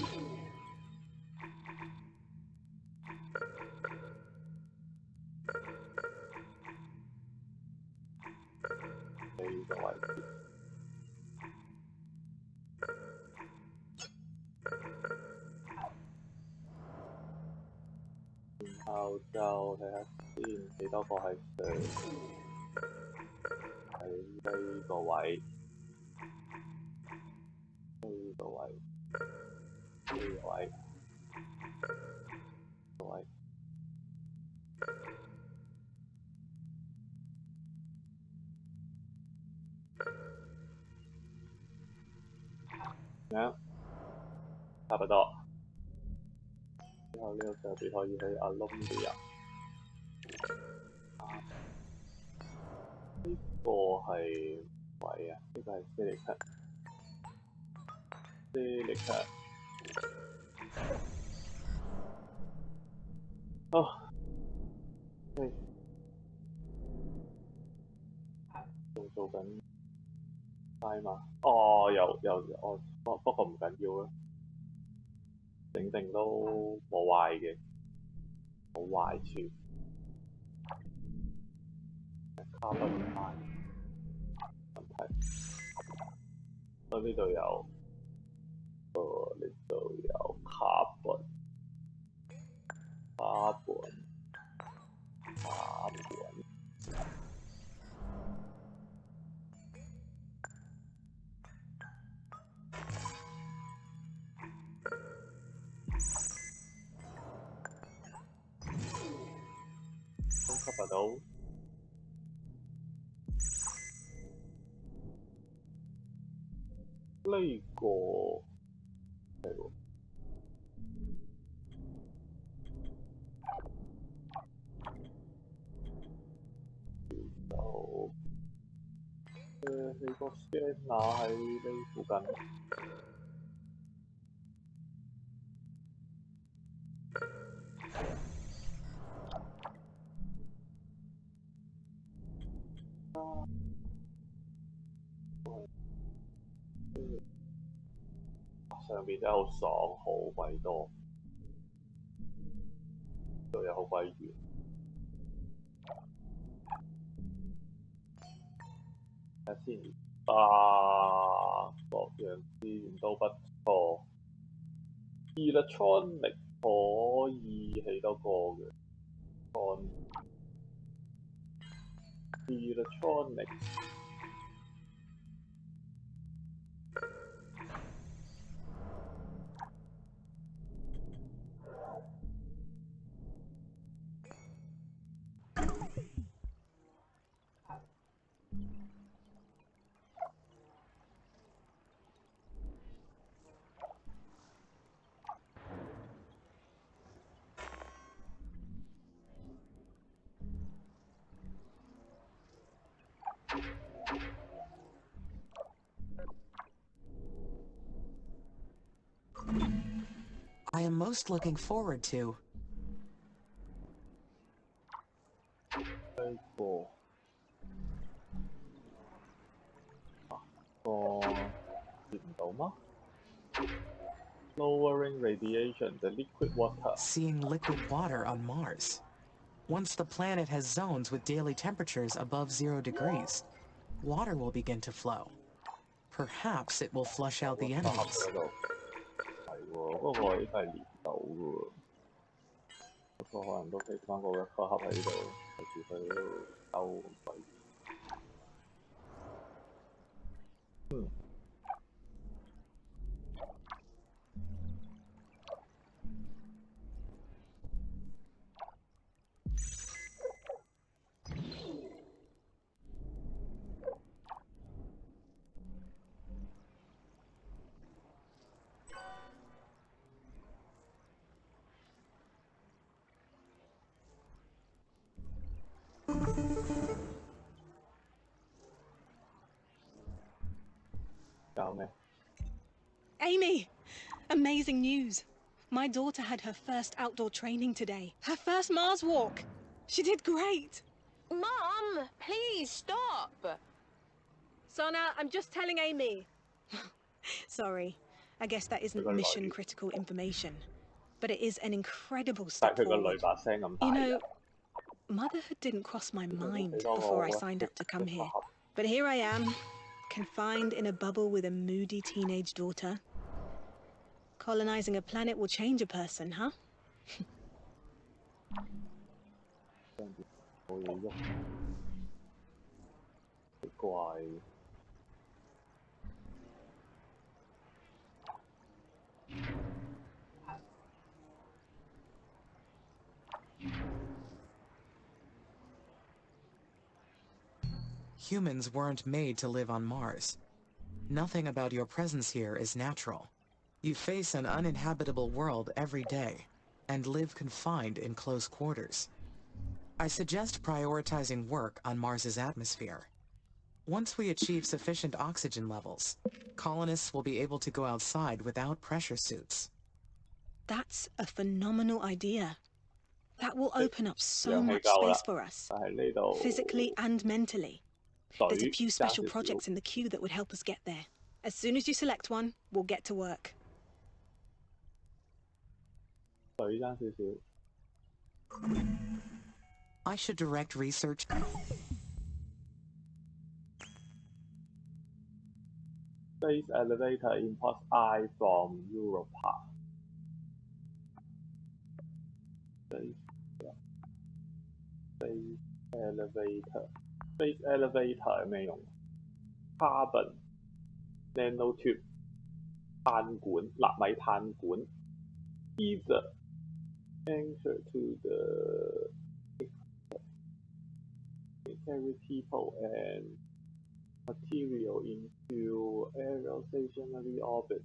呢個位置，然後就睇下先幾多個係上喺呢個位。呢個位，呢個位，呢個位，咁樣差唔多。之後呢個上邊可以去 aluminium。呢個係位啊，呢個係 silicon。哦，仲做緊 time 嘛？哦，我不過唔緊要啦，整定都冇壞嘅，冇壞處。carbon 問題，我呢度有。呢度有 carbon， 都 cover 到。呢個係喎。就你個 scanner 喺呢附近。上面真係好爽，好鬼多，度又好鬼遠。睇下先，各樣資源都不錯。Electronic 可以起多個嘅。Electronic。I am most looking forward to. 呢個見唔到嗎 ？Lowering radiation, the liquid water. Seeing liquid water on Mars. Once the planet has zones with daily temperatures above 0 degrees, water will begin to flow. Perhaps it will flush out the enemies. 係喎，嗰個應該係連到嘅喎。不過可能都俾翻個盒喺度，睇住佢喺度兜鬼。Amy! Amazing news. My daughter had her first outdoor training today. Her first Mars walk. She did great. Mom, please stop. Sana, I'm just telling Amy. Sorry. I guess that isn't mission critical information. But it is an incredible step forward. You know, motherhood didn't cross my mind before I signed up to come here. But here I am, confined in a bubble with a moody teenage daughter. Colonizing a planet will change a person, huh? Humans weren't made to live on Mars. Nothing about your presence here is natural. You face an uninhabitable world every day, and live confined in close quarters. I suggest prioritizing work on Mars's atmosphere. Once we achieve sufficient oxygen levels, colonists will be able to go outside without pressure suits. That's a phenomenal idea. That will open up so much space for us, physically and mentally. There's a few special projects in the queue that would help us get there. As soon as you select one, we'll get to work. I should direct research. Space elevator imports I from Europa. Space elevator. Space elevator 有咩用 ？Carbon nanotube 碳管、納米碳管 ，either anchor to the carry people and material into aerial stationary orbit，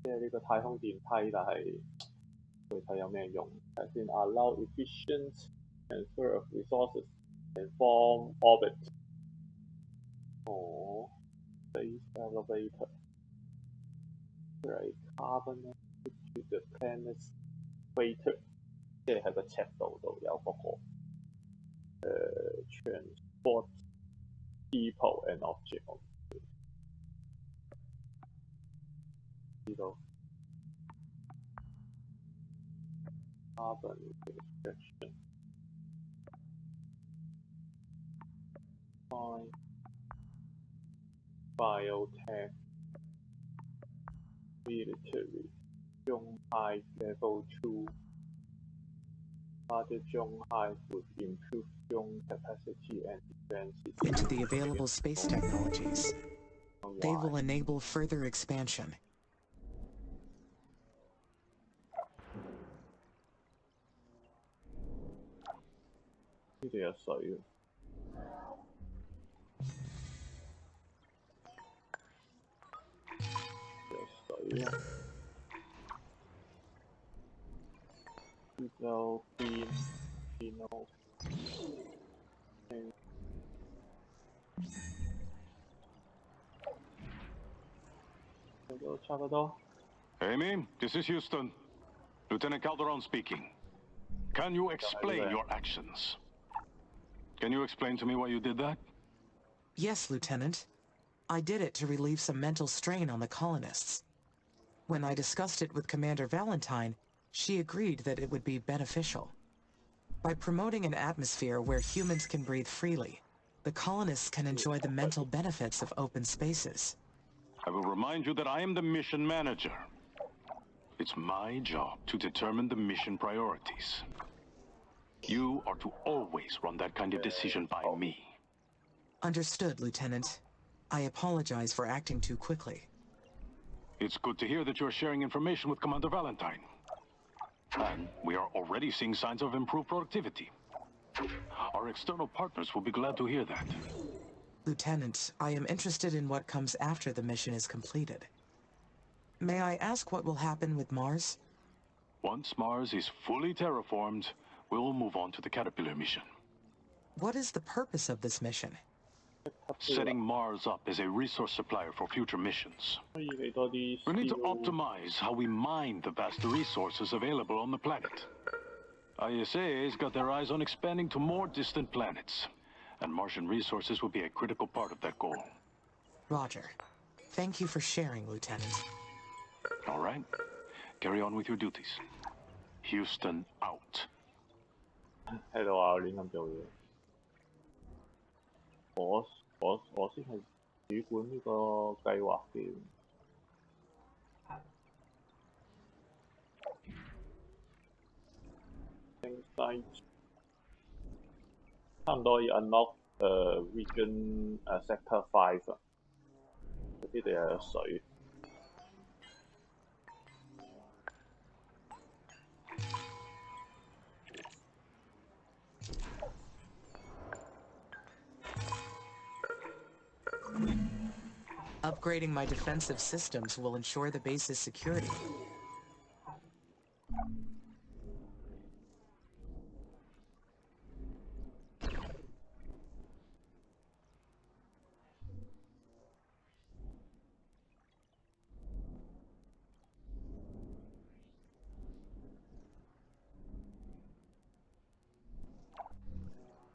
即係呢個太空電梯，但係具體有咩用？睇先 ，allow efficient transfer of resources and form orbit。哦 space elevator. Right, carbon to the planet's equator， 即係喺個赤道度有嗰個transport people and object。知道 carbon extraction。Biotech, military, 中 high level 2. Other Zhong high would improve Zhong capacity and defenses. Into the available space technologies. They will enable further expansion. This is有水。就電腦，差不多。Amy, this is Houston. Lieutenant Calderon speaking. Can you explain your actions? Can you explain to me why you did that? Yes, Lieutenant. I did it to relieve some mental strain on the colonists. When I discussed it with Commander Valentine, she agreed that it would be beneficial. By promoting an atmosphere where humans can breathe freely, the colonists can enjoy the mental benefits of open spaces. I will remind you that I am the mission manager. It's my job to determine the mission priorities. You are to always run that kind of decision by me. Understood, Lieutenant. I apologize for acting too quickly. It's good to hear that you're sharing information with Commander Valentine. And we are already seeing signs of improved productivity. Our external partners will be glad to hear that. Lieutenant, I am interested in what comes after the mission is completed. May I ask what will happen with Mars? Once Mars is fully terraformed, we will move on to the Caterpillar mission. What is the purpose of this mission? Setting Mars up as a resource supplier for future missions. We need to optimize how we mine the vast resources available on the planet. ISA has got their eyes on expanding to more distant planets, and Martian resources will be a critical part of that goal. Roger. Thank you for sharing, Lieutenant. All right. Carry on with your duties. Houston out. 喺度話亂咁做嘢。我先係主管呢個計劃嘅。Insight 差唔多要 unlock region sector 5啊，呢度又有水。Upgrading my defensive systems will ensure the base's security.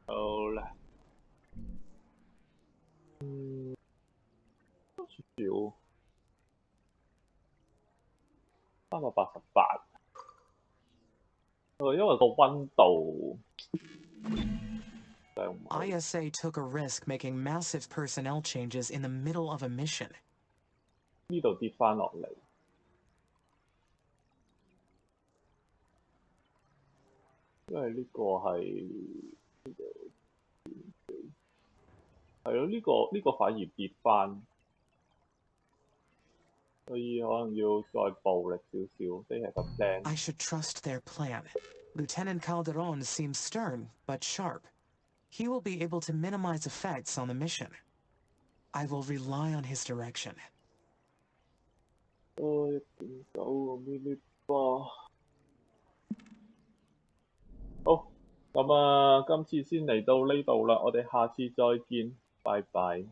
好啦。少388，因為個溫度。ISA took a risk making massive personnel changes in the middle of a mission. 呢度跌翻落嚟，因為呢個係咯，呢個反而跌翻。所以可能要再暴力少少，即係個 plan。I should trust their plan. Lieutenant Calderon seems stern, but sharp. He will be able to minimize effects on the mission. I will rely on his direction. 1.9 millibar。好，咁今次先嚟到呢度啦，我哋下次再見，拜拜。